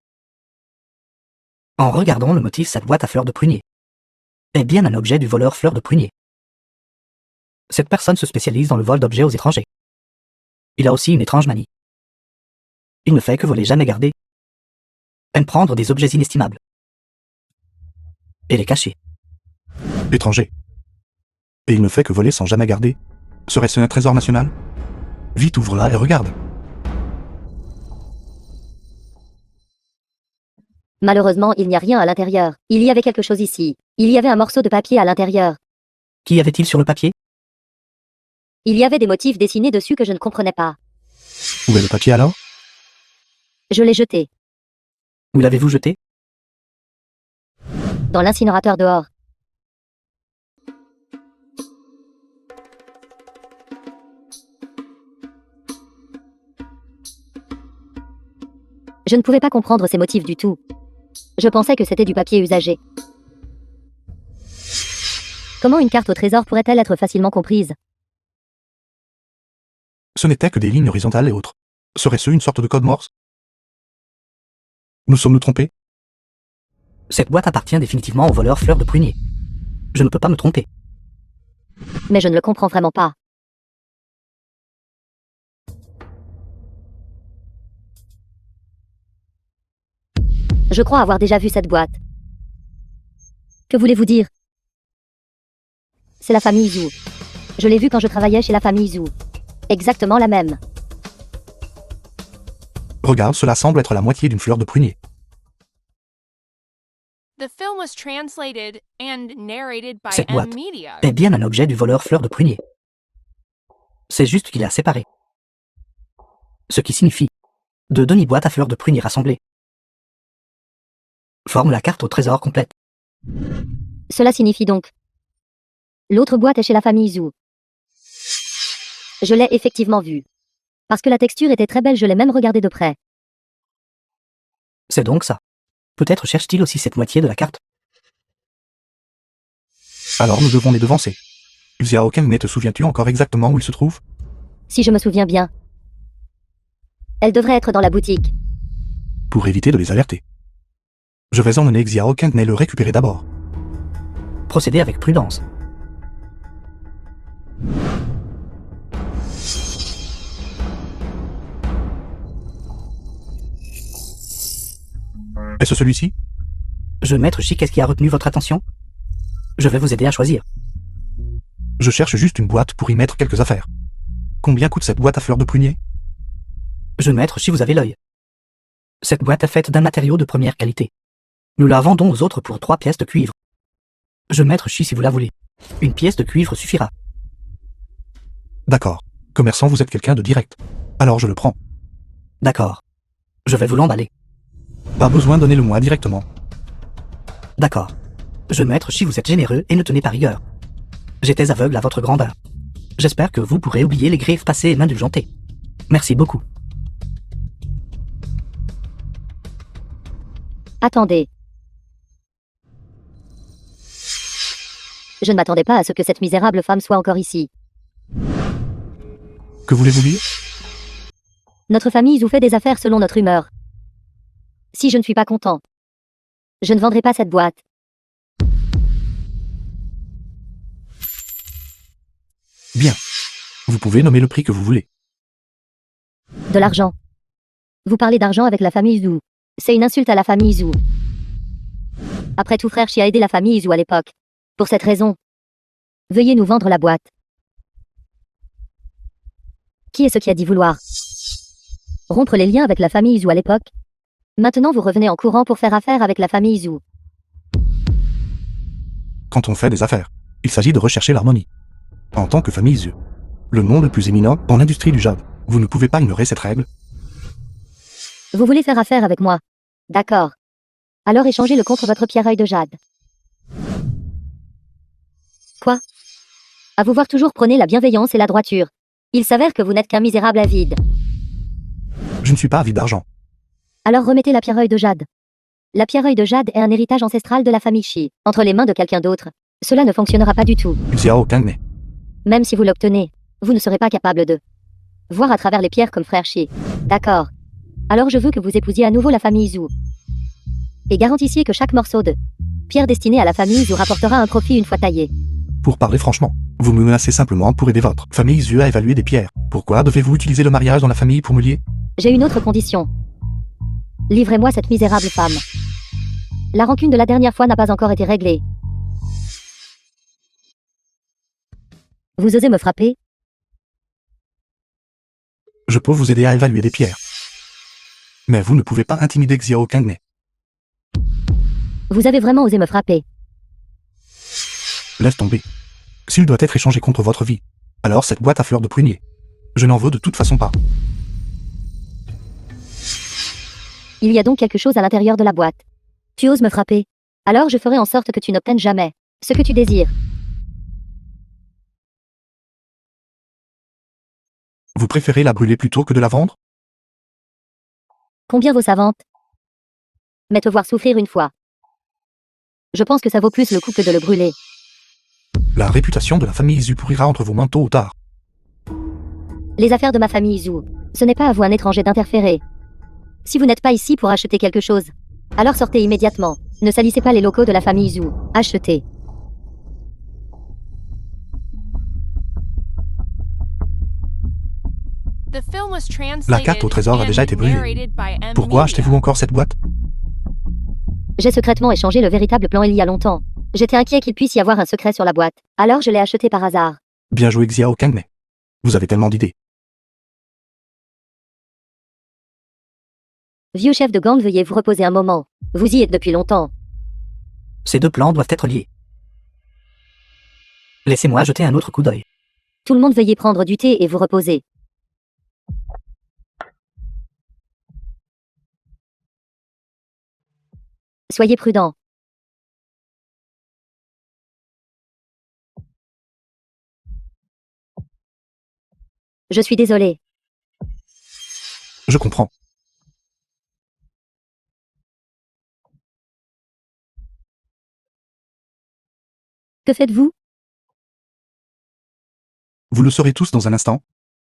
En regardant le motif, cette boîte à fleurs de prunier est bien un objet du voleur fleur de prunier. Cette personne se spécialise dans le vol d'objets aux étrangers. Il a aussi une étrange manie. Il ne fait que voler, jamais garder. Aime prendre des objets inestimables et les cacher. Étranger. Et il ne fait que voler sans jamais garder. Serait-ce un trésor national? Vite, ouvre-la et regarde. Malheureusement, il n'y a rien à l'intérieur. Il y avait quelque chose ici. Il y avait un morceau de papier à l'intérieur. Qu'y avait-il sur le papier? Il y avait des motifs dessinés dessus que je ne comprenais pas. Où est le papier alors? Je l'ai jeté. Où l'avez-vous jeté? Dans l'incinérateur dehors. Je ne pouvais pas comprendre ces motifs du tout. Je pensais que c'était du papier usagé. Comment une carte au trésor pourrait-elle être facilement comprise? Ce n'était que des lignes horizontales et autres. Serait-ce une sorte de code Morse? Nous sommes-nous trompés? Cette boîte appartient définitivement au voleur fleur de prunier. Je ne peux pas me tromper. Mais je ne le comprends vraiment pas. Je crois avoir déjà vu cette boîte. Que voulez-vous dire? C'est la famille Zhu. Je l'ai vue quand je travaillais chez la famille Zhu. Exactement la même. Regarde, cela semble être la moitié d'une fleur de prunier. The film was translated and narrated by Cette M boîte Media. est bien un objet du voleur fleur de prunier. C'est juste qu'il a séparé. Ce qui signifie de demi-boîtes à fleurs de prunier rassemblées forme la carte au trésor complète. Cela signifie donc. L'autre boîte est chez la famille Zhu. Je l'ai effectivement vue. Parce que la texture était très belle, je l'ai même regardée de près. C'est donc ça. Peut-être cherche-t-il aussi cette moitié de la carte. Alors nous devons les devancer. Xiao Kang, te souviens-tu encore exactement où il se trouve? Si je me souviens bien. Elle devrait être dans la boutique. Pour éviter de les alerter. Je vais emmener Xiao Kang le récupérer d'abord. Procédez avec prudence. Est-ce celui-ci? Maître Chi, qu'est-ce qui a retenu votre attention? Je vais vous aider à choisir. Je cherche juste une boîte pour y mettre quelques affaires. Combien coûte cette boîte à fleurs de prunier? Maître Chi, vous avez l'œil. Cette boîte est faite d'un matériau de première qualité. Nous la vendons aux autres pour 3 pièces de cuivre. Maître Chi, si vous la voulez. Une pièce de cuivre suffira. D'accord. Commerçant, vous êtes quelqu'un de direct. Alors je le prends. D'accord. Je vais vous l'emballer. Pas besoin, donnez-le-moi directement. D'accord. Maître Chi, vous êtes généreux et ne tenez pas rigueur. J'étais aveugle à votre grandeur. J'espère que vous pourrez oublier les griffes passées et m'indulgenter. Merci beaucoup. Attendez. Je ne m'attendais pas à ce que cette misérable femme soit encore ici. Que voulez-vous dire? Notre famille Zhu fait des affaires selon notre humeur. Si je ne suis pas content, je ne vendrai pas cette boîte. Bien. Vous pouvez nommer le prix que vous voulez. De l'argent. Vous parlez d'argent avec la famille Zhu. C'est une insulte à la famille Zhu. Après tout, frère Chi a aidé la famille Zhu à l'époque. Pour cette raison, veuillez nous vendre la boîte. Qui est-ce qui a dit vouloir rompre les liens avec la famille Zhu à l'époque? Maintenant vous revenez en courant pour faire affaire avec la famille Zhu. Quand on fait des affaires, il s'agit de rechercher l'harmonie. En tant que famille Zhu, le nom le plus éminent dans l'industrie du jade, vous ne pouvez pas ignorer cette règle. Vous voulez faire affaire avec moi? D'accord. Alors échangez-le contre votre pierre-œil de jade. Quoi? À vous voir toujours prôner la bienveillance et la droiture. Il s'avère que vous n'êtes qu'un misérable avide. Je ne suis pas avide d'argent. Alors remettez la pierre-œil de jade. La pierre-œil de jade est un héritage ancestral de la famille Chi. Entre les mains de quelqu'un d'autre, cela ne fonctionnera pas du tout. Xiao Kang. Même si vous l'obtenez, vous ne serez pas capable de Voir à travers les pierres comme frère Shi. D'accord. Alors je veux que vous épousiez à nouveau la famille Zhu. Et garantissiez que chaque morceau de pierre destiné à la famille Zhu rapportera un profit une fois taillé. Pour parler franchement, vous me menacez simplement pour aider votre famille Zhu à évaluer des pierres. Pourquoi devez-vous utiliser le mariage dans la famille pour me lier? J'ai une autre condition. Livrez-moi cette misérable femme. La rancune de la dernière fois n'a pas encore été réglée. Vous osez me frapper? Je peux vous aider à évaluer des pierres. Mais vous ne pouvez pas intimider Xiao Kangmei. Vous avez vraiment osé me frapper. Laisse tomber. S'il doit être échangé contre votre vie, alors cette boîte à fleurs de prunier. Je n'en veux de toute façon pas. Il y a donc quelque chose à l'intérieur de la boîte. Tu oses me frapper. Alors je ferai en sorte que tu n'obtiennes jamais ce que tu désires. Vous préférez la brûler plutôt que de la vendre? Combien vaut sa vente? Mais te voir souffrir une fois. Je pense que ça vaut plus le coup que de le brûler. La réputation de la famille Zhu pourrira entre vos mains tôt ou tard. Les affaires de ma famille Zhu. Ce n'est pas à vous un étranger d'interférer. Si vous n'êtes pas ici pour acheter quelque chose, alors sortez immédiatement. Ne salissez pas les locaux de la famille Zhu. Achetez. The film was translated La carte au trésor a déjà été brûlée. narrated by M. Pourquoi Media. achetez-vous encore cette boîte? J'ai secrètement échangé le véritable plan il y a longtemps. J'étais inquiet qu'il puisse y avoir un secret sur la boîte. Alors je l'ai acheté par hasard. Bien joué Xiao Kangmei. Vous avez tellement d'idées. Vieux chef de gang, veuillez vous reposer un moment. Vous y êtes depuis longtemps. Ces deux plans doivent être liés. Laissez-moi jeter un autre coup d'œil. Tout le monde veuillez prendre du thé et vous reposer. Soyez prudent. Je suis désolé. Je comprends. Que faites-vous? Vous le saurez tous dans un instant.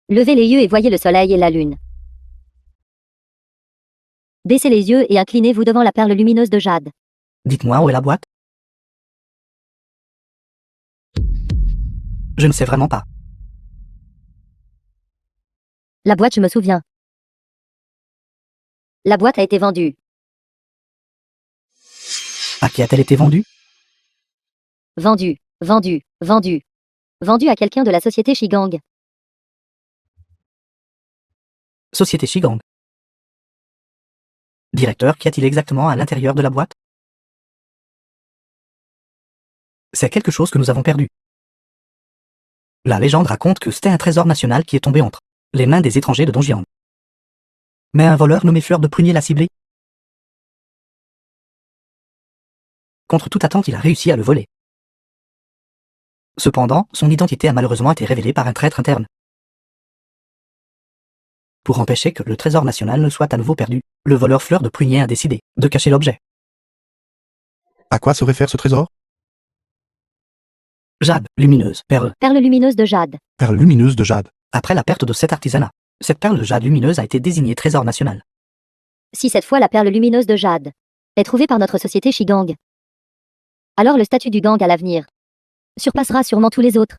Levez les yeux et voyez le soleil et la lune. Baissez les yeux et inclinez-vous devant la perle lumineuse de jade. Dites-moi où est la boîte? Je ne sais vraiment pas. La boîte, je me souviens. La boîte a été vendue. À qui a-t-elle été vendue? Vendue, vendue, vendue. Vendue à quelqu'un de la société Shigang. Société Shigang. Directeur, qu'y a-t-il exactement à l'intérieur de la boîte? C'est quelque chose que nous avons perdu. La légende raconte que c'était un trésor national qui est tombé entre les mains des étrangers de Dongjiang. Mais un voleur nommé Fleur de Prunier l'a ciblé. Contre toute attente, il a réussi à le voler. Cependant, son identité a malheureusement été révélée par un traître interne. Pour empêcher que le trésor national ne soit à nouveau perdu, le voleur Fleur de Prunier a décidé de cacher l'objet. À quoi se réfère ce trésor? Jade, lumineuse, perle. Perle lumineuse de jade. Perle lumineuse de jade. Après la perte de cet artisanat, cette perle de jade lumineuse a été désignée trésor national. Si cette fois la perle lumineuse de jade est trouvée par notre société Shigang, alors le statut du gang à l'avenir surpassera sûrement tous les autres.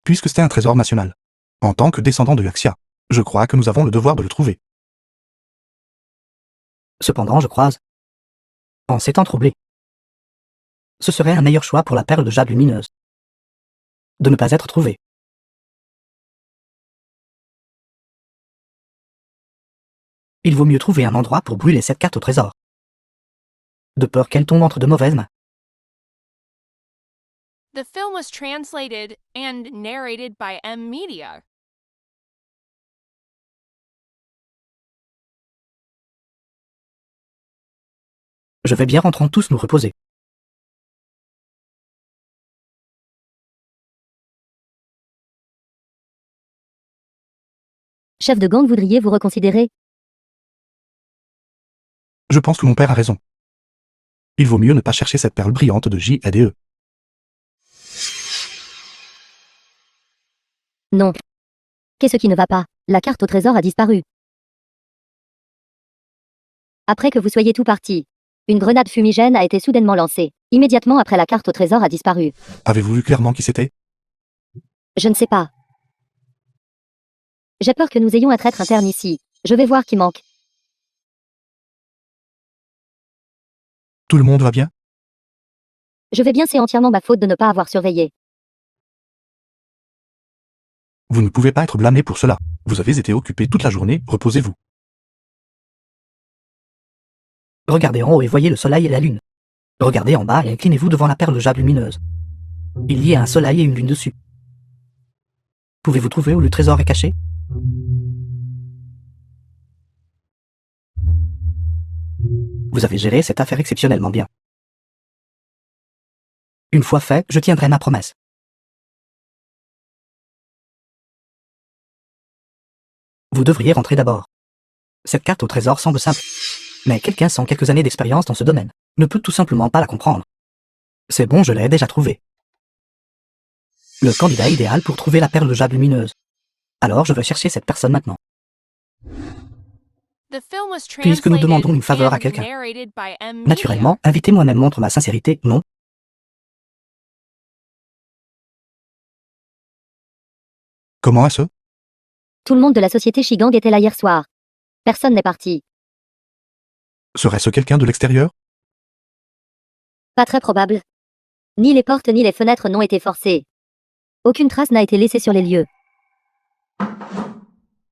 Puisque c'est un trésor national. En tant que descendant de Yaxia, je crois que nous avons le devoir de le trouver. Cependant, je croise. En s'étant troublé, ce serait un meilleur choix pour la perle de jade lumineuse de ne pas être trouvée. Il vaut mieux trouver un endroit pour brûler cette carte au trésor. De peur qu'elle tombe entre de mauvaises mains. The film was translated and narrated by M. Media. Je vais bien rentrons tous nous reposer. Chef de gang, voudriez vous reconsidérer? Je pense que mon père a raison. Il vaut mieux ne pas chercher cette perle brillante de JDE. Non. Qu'est-ce qui ne va pas? La carte au trésor a disparu. Après que vous soyez tout parti, une grenade fumigène a été soudainement lancée. Immédiatement après, la carte au trésor a disparu. Avez-vous vu clairement qui c'était? Je ne sais pas. J'ai peur que nous ayons un traître interne ici. Je vais voir qui manque. Tout le monde va bien? Je vais bien, c'est entièrement ma faute de ne pas avoir surveillé. Vous ne pouvez pas être blâmé pour cela. Vous avez été occupé toute la journée, reposez-vous. Regardez en haut et voyez le soleil et la lune. Regardez en bas et inclinez-vous devant la perle de jade lumineuse. Il y a un soleil et une lune dessus. Pouvez-vous trouver où le trésor est caché? Vous avez géré cette affaire exceptionnellement bien. Une fois fait, je tiendrai ma promesse. Vous devriez rentrer d'abord. Cette carte au trésor semble simple, mais quelqu'un sans quelques années d'expérience dans ce domaine ne peut tout simplement pas la comprendre. C'est bon, je l'ai déjà trouvé. Le candidat idéal pour trouver la perle de jade lumineuse. Alors je vais chercher cette personne maintenant. The film was Puisque nous demandons une faveur à translated quelqu'un. and narrated by M. Media. Naturellement, inviter moi-même montre ma sincérité, non? Comment est-ce? Tout le monde de la société Shigang était là hier soir. Personne n'est parti. Serait-ce quelqu'un de l'extérieur? Pas très probable. Ni les portes ni les fenêtres n'ont été forcées. Aucune trace n'a été laissée sur les lieux.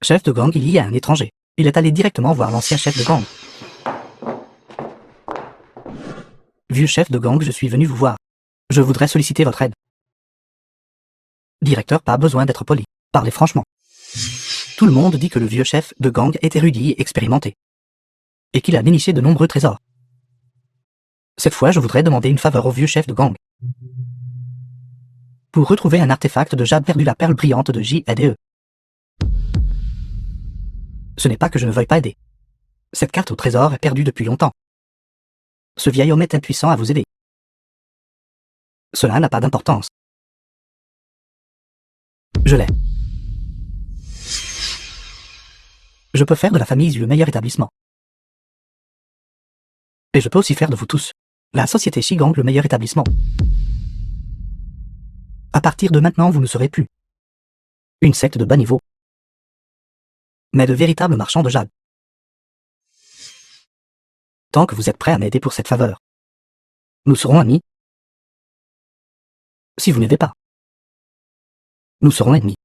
Chef de gang, il y a un étranger. Il est allé directement voir l'ancien chef de gang. Vieux chef de gang, je suis venu vous voir. Je voudrais solliciter votre aide. Directeur, pas besoin d'être poli. Parlez franchement. Tout le monde dit que le vieux chef de gang est érudit et expérimenté. Et qu'il a déniché de nombreux trésors. Cette fois, je voudrais demander une faveur au vieux chef de gang. Pour retrouver un artefact de jade perdu, la perle brillante de JADE. Ce n'est pas que je ne veuille pas aider. Cette carte au trésor est perdue depuis longtemps. Ce vieil homme est impuissant à vous aider. Cela n'a pas d'importance. Je l'ai. Je peux faire de la famille le meilleur établissement. Et je peux aussi faire de vous tous, la société Shigang, le meilleur établissement. À partir de maintenant, vous ne serez plus une secte de bas niveau, mais de véritables marchands de jade. Tant que vous êtes prêts à m'aider pour cette faveur, nous serons amis. Si vous n'aidez pas, nous serons ennemis.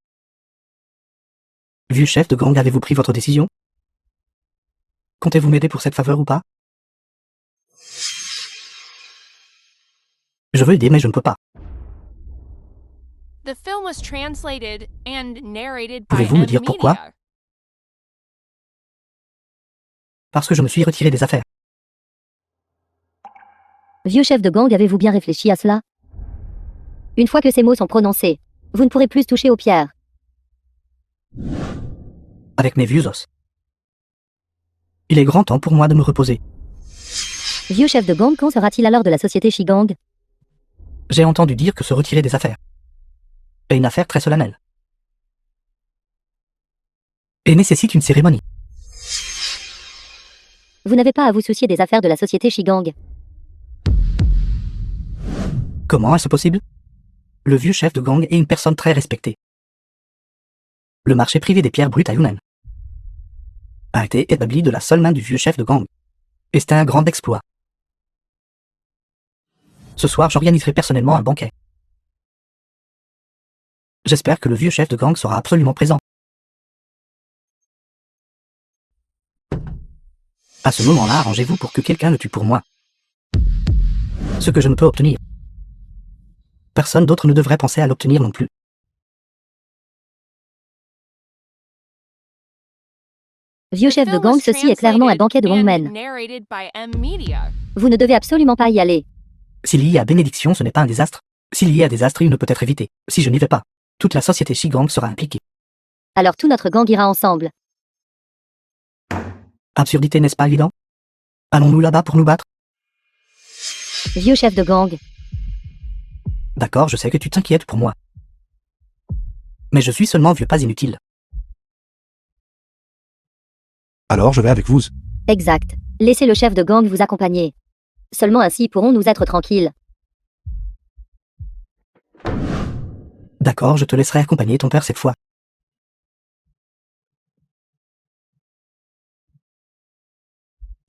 Vieux chef de gang, avez-vous pris votre décision? Comptez-vous m'aider pour cette faveur ou pas? Je veux aider, mais je ne peux pas. The film was translated and narrated by Pouvez-vous me M. dire pourquoi? Media. Parce que je me suis retiré des affaires. Vieux chef de gang, avez-vous bien réfléchi à cela? Une fois que ces mots sont prononcés, vous ne pourrez plus toucher aux pierres. Avec mes vieux os. Il est grand temps pour moi de me reposer. Vieux chef de gang, quand sera-t-il alors de la société Shigang? J'ai entendu dire que se retirer des affaires est une affaire très solennelle. Et nécessite une cérémonie. Vous n'avez pas à vous soucier des affaires de la société Shigang. Comment est-ce possible? Le vieux chef de gang est une personne très respectée. Le marché privé des pierres brutes à Yunnan a été établi de la seule main du vieux chef de gang. Et c'était un grand exploit. Ce soir, j'organiserai personnellement un banquet. J'espère que le vieux chef de gang sera absolument présent. À ce moment-là, arrangez-vous pour que quelqu'un le tue pour moi. Ce que je ne peux obtenir. Personne d'autre ne devrait penser à l'obtenir non plus. Vieux chef de gang, ceci est clairement un banquet de Hongmen. Narrated by M. Media. Vous ne devez absolument pas y aller. S'il y a bénédiction, ce n'est pas un désastre. S'il y a désastre, il ne peut être évité. Si je n'y vais pas, toute la société Shigang sera impliquée. Alors tout notre gang ira ensemble. Absurdité, n'est-ce pas évident? Allons-nous là-bas pour nous battre? Vieux chef de gang. D'accord, je sais que tu t'inquiètes pour moi. Mais je suis seulement vieux, pas inutile. Alors je vais avec vous. Exact. Laissez le chef de gang vous accompagner. Seulement ainsi pourrons-nous être tranquilles. D'accord, je te laisserai accompagner ton père cette fois.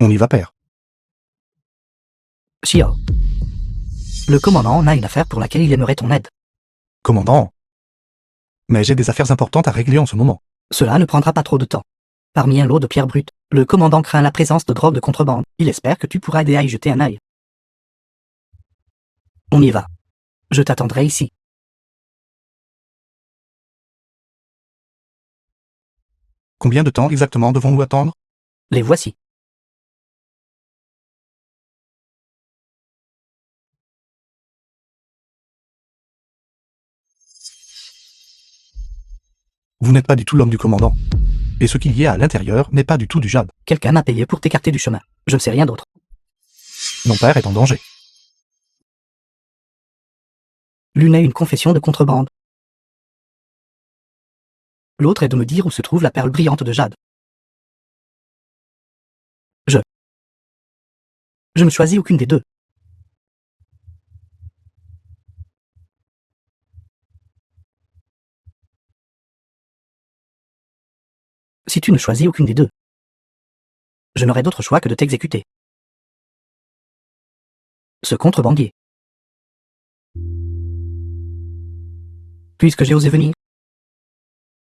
On y va, père. Xiao. Le commandant en a une affaire pour laquelle il aimerait ton aide. Commandant. Mais j'ai des affaires importantes à régler en ce moment. Cela ne prendra pas trop de temps. Parmi un lot de pierres brutes, le commandant craint la présence de drogue de contrebande. Il espère que tu pourras aider à y jeter un œil. On y va. Je t'attendrai ici. Combien de temps exactement devons-nous attendre? Les voici. Vous n'êtes pas du tout l'homme du commandant. Et ce qu'il y a à l'intérieur n'est pas du tout du jade. Quelqu'un m'a payé pour t'écarter du chemin. Je ne sais rien d'autre. Mon père est en danger. L'une est une confession de contrebande. L'autre est de me dire où se trouve la perle brillante de jade. Je ne choisis aucune des deux. Si tu ne choisis aucune des deux, je n'aurai d'autre choix que de t'exécuter. Ce contrebandier. Puisque j'ai osé venir,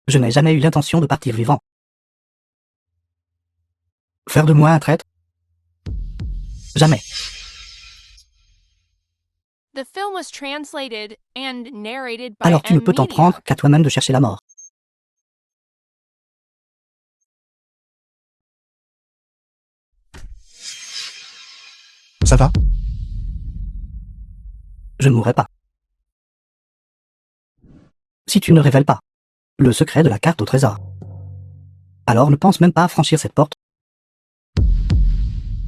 je n'ai jamais eu l'intention de partir vivant. Faire de moi un traître? Jamais. The film was translated and narrated by Alors tu ne peux t'en M-Media. prendre qu'à toi-même de chercher la mort. Ça va? Je ne mourrai pas. Si tu ne révèles pas le secret de la carte au trésor, alors ne pense même pas à franchir cette porte.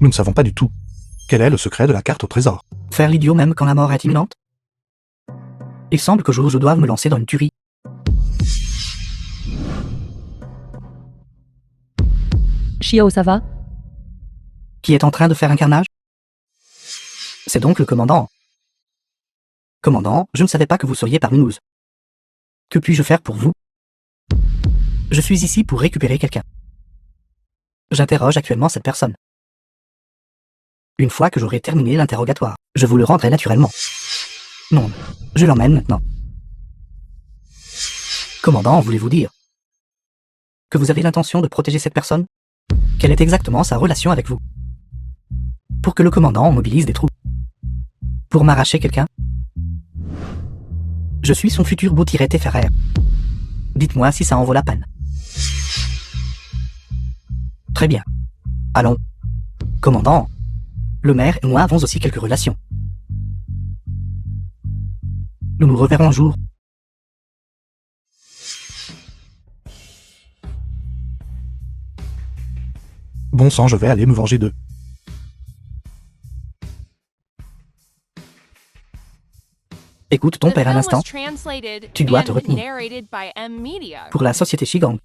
Nous ne savons pas du tout. Quel est le secret de la carte au trésor? Faire l'idiot même quand la mort est imminente? Il semble que je doive me lancer dans une tuerie. Xiao, ça va? Qui est en train de faire un carnage? C'est donc le commandant. Commandant, je ne savais pas que vous seriez parmi nous. Que puis-je faire pour vous? Je suis ici pour récupérer quelqu'un. J'interroge actuellement cette personne. Une fois que j'aurai terminé l'interrogatoire, je vous le rendrai naturellement. Non, je l'emmène maintenant. Commandant, voulez-vous dire que vous avez l'intention de protéger cette personne? Quelle est exactement sa relation avec vous? Pour que le commandant mobilise des troupes. Pour m'arracher quelqu'un? Je suis son futur beau-Téféraire. Dites-moi si ça en vaut la peine. Très bien. Allons. Commandant, le maire et moi avons aussi quelques relations. Nous nous reverrons un jour. Bon sang, je vais aller me venger d'eux. Écoute ton The père un film instant. was translated Tu dois te and retenir. narrated by M-Media. Pour la société Shigang.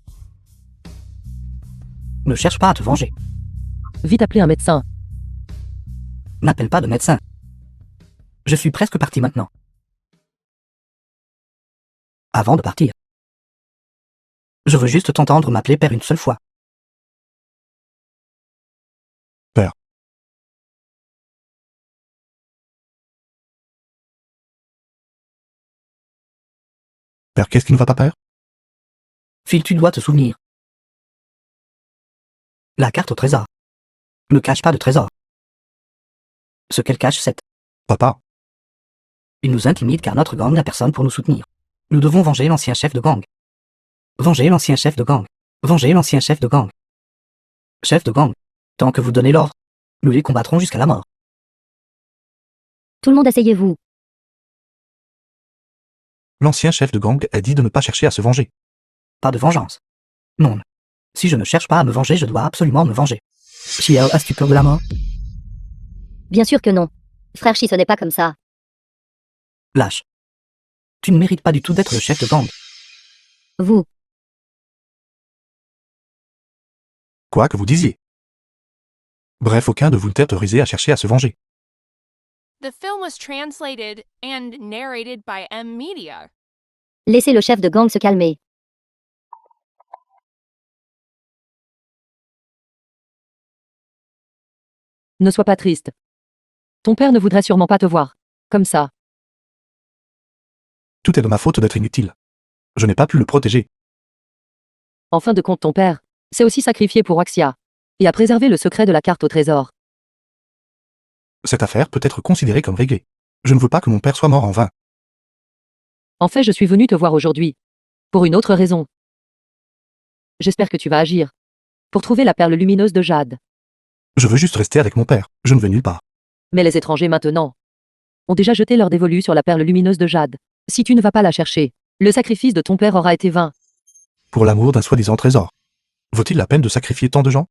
Ne cherche pas à te venger. Vite appeler un médecin. N'appelle pas de médecin. Je suis presque parti maintenant. Avant de partir, je veux juste t'entendre m'appeler père une seule fois. Père. Père, qu'est-ce qui ne va pas, père? Phil, tu dois te souvenir. La carte au trésor ne cache pas de trésor. Ce qu'elle cache, c'est... Papa, Il nous intimide car notre gang n'a personne pour nous soutenir. Nous devons venger l'ancien chef de gang. Venger l'ancien chef de gang. Venger l'ancien chef de gang. Chef de gang, tant que vous donnez l'ordre, nous les combattrons jusqu'à la mort. Tout le monde asseyez-vous. l'ancien chef de gang a dit de ne pas chercher à se venger. Pas de vengeance. Non. Si je ne cherche pas à me venger, je dois absolument me venger. Xiao, as-tu peur de la mort? Bien sûr que non. Frère Chi, ce n'est pas comme ça. Lâche. Tu ne mérites pas du tout d'être le chef de gang. Vous, Quoi que vous disiez. Bref, aucun de vous ne terrorisé à chercher à se venger. The film was translated and narrated by M Media. Laissez le chef de gang se calmer. Ne sois pas triste. Ton père ne voudrait sûrement pas te voir. Comme ça. Tout est de ma faute d'être inutile. Je n'ai pas pu le protéger. En fin de compte, ton père s'est aussi sacrifié pour Waxia et a préservé le secret de la carte au trésor. Cette affaire peut être considérée comme réglée. Je ne veux pas que mon père soit mort en vain. En fait, je suis venu te voir aujourd'hui. Pour une autre raison. J'espère que tu vas agir. Pour trouver la perle lumineuse de Jade. Je veux juste rester avec mon père. Je ne vais nulle part. Mais les étrangers maintenant ont déjà jeté leur dévolu sur la perle lumineuse de Jade. Si tu ne vas pas la chercher, le sacrifice de ton père aura été vain. Pour l'amour d'un soi-disant trésor. Vaut-il la peine de sacrifier tant de gens?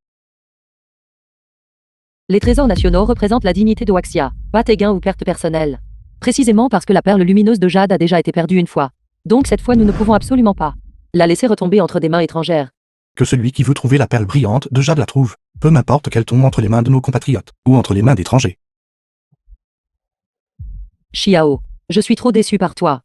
Les trésors nationaux représentent la dignité de Waxia, pas tes gains ou pertes personnelles. Précisément parce que la perle lumineuse de Jade a déjà été perdue une fois. Donc cette fois nous ne pouvons absolument pas la laisser retomber entre des mains étrangères. Que celui qui veut trouver la perle brillante de Jade la trouve. Peu m'importe qu'elle tombe entre les mains de nos compatriotes, ou entre les mains d'étrangers. Xiao, je suis trop déçu par toi.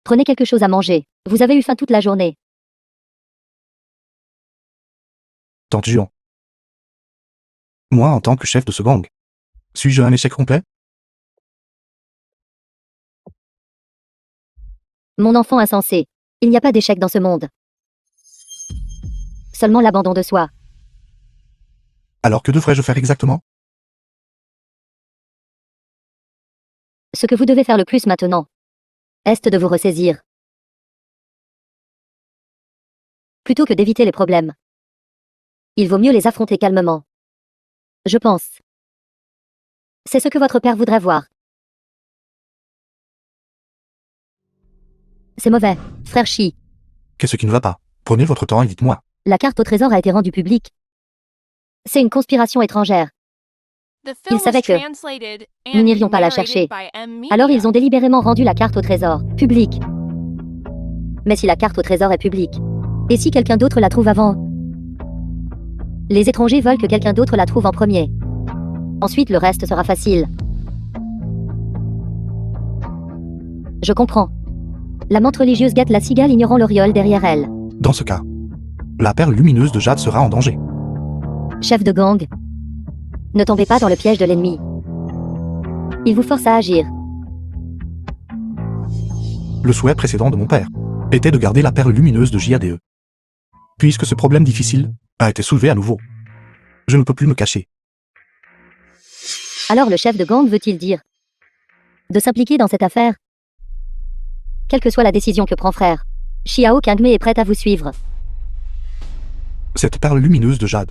Prenez quelque chose à manger. Vous avez eu faim toute la journée. Tante Juan. Moi, en tant que chef de ce gang, suis-je un échec complet? Mon enfant insensé. Il n'y a pas d'échec dans ce monde. Seulement l'abandon de soi. Alors que devrais-je faire exactement? Ce que vous devez faire le plus maintenant est de vous ressaisir. Plutôt que d'éviter les problèmes. Il vaut mieux les affronter calmement. Je pense. C'est ce que votre père voudrait voir. C'est mauvais, frère Shi. Qu'est-ce qui ne va pas? Prenez votre temps et dites-moi. La carte au trésor a été rendue publique. C'est une conspiration étrangère. The film savaient was que translated nous and n'irions pas la narrated chercher. by M Media. Alors ils ont délibérément rendu la carte au trésor, publique. Mais si la carte au trésor est publique, et si quelqu'un d'autre la trouve avant? Les étrangers veulent que quelqu'un d'autre la trouve en premier. Ensuite le reste sera facile. Je comprends. La menthe religieuse guette la cigale ignorant l'oriole derrière elle. Dans ce cas, la perle lumineuse de Jade sera en danger. Chef de gang, ne tombez pas dans le piège de l'ennemi. Il vous force à agir. Le souhait précédent de mon père était de garder la perle lumineuse de JADE. Puisque ce problème difficile a été soulevé à nouveau, je ne peux plus me cacher. Alors le chef de gang veut-il dire de s'impliquer dans cette affaire? Quelle que soit la décision que prend frère, Xiao Kangmei est prête à vous suivre. Cette perle lumineuse de Jade.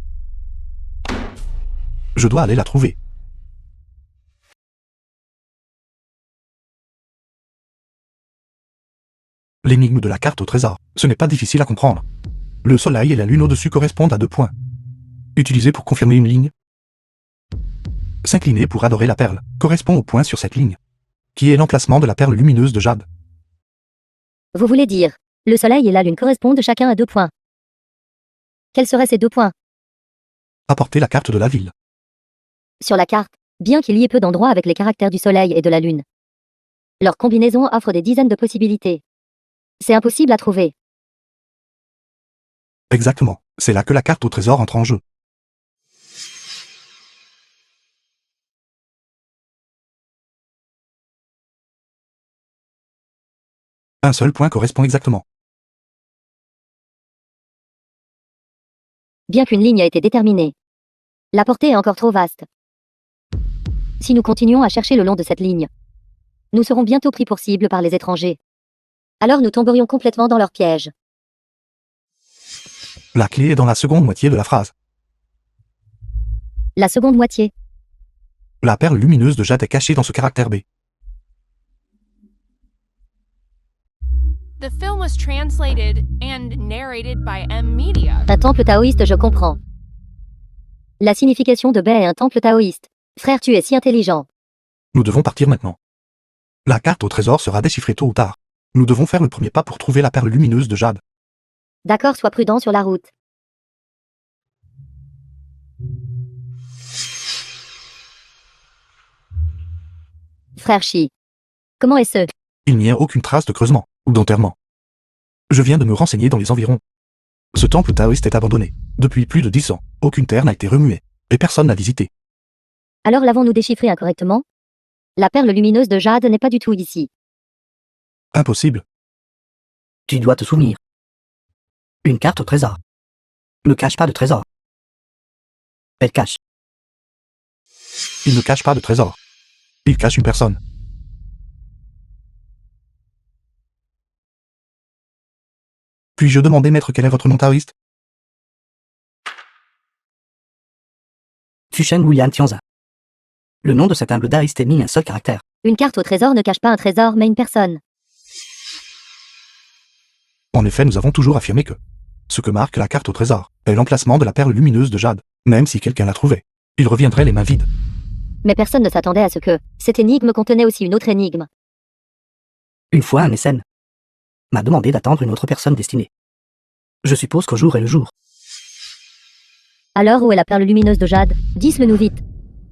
Je dois aller la trouver. L'énigme de la carte au trésor, ce n'est pas difficile à comprendre. Le soleil et la lune au-dessus correspondent à 2 points. Utilisés pour confirmer une ligne. S'incliner pour adorer la perle correspond au point sur cette ligne, qui est l'emplacement de la perle lumineuse de Jade. Vous voulez dire, le soleil et la lune correspondent chacun à 2 points. Quels seraient ces 2 points? Apporter la carte de la ville. Sur la carte, bien qu'il y ait peu d'endroits avec les caractères du soleil et de la lune. Leur combinaison offre des dizaines de possibilités. C'est impossible à trouver. Exactement, c'est là que la carte au trésor entre en jeu. Un seul point correspond exactement. Bien qu'une ligne a été déterminée, la portée est encore trop vaste. Si nous continuons à chercher le long de cette ligne, nous serons bientôt pris pour cible par les étrangers. Alors nous tomberions complètement dans leur piège. La clé est dans la seconde moitié de la phrase. La seconde moitié. La perle lumineuse de Jade est cachée dans ce caractère B. The film was translated and narrated by M Media. Un temple taoïste, je comprends. La signification de baie est un temple taoïste. Frère, tu es si intelligent. Nous devons partir maintenant. La carte au trésor sera déchiffrée tôt ou tard. Nous devons faire le premier pas pour trouver la perle lumineuse de jade. D'accord, sois prudent sur la route. Frère Chi. Comment est-ce? Il n'y a aucune trace de creusement ou d'enterrement. Je viens de me renseigner dans les environs. Ce temple taoïste est abandonné. Depuis plus de 10 ans, aucune terre n'a été remuée, et personne n'a visité. Alors l'avons-nous déchiffré incorrectement? La perle lumineuse de jade n'est pas du tout ici. Impossible. Tu dois te souvenir. Une carte au trésor ne cache pas de trésor. Elle cache. Il ne cache pas de trésor. Il cache une personne. Puis-je demander, maître, quel est votre nom taoïste? Fusheng Wuyan Tianza. Le nom de cet humble taoïste est mis un seul caractère. Une carte au trésor ne cache pas un trésor mais une personne. En effet, nous avons toujours affirmé que ce que marque la carte au trésor est l'emplacement de la perle lumineuse de jade. Même si quelqu'un la trouvait, il reviendrait les mains vides. Mais personne ne s'attendait à ce que cette énigme contenait aussi une autre énigme. Une fois un mécène m'a demandé d'attendre une autre personne destinée. Je suppose qu'au jour est le jour. Alors où est la perle lumineuse de jade? Dis-le nous vite.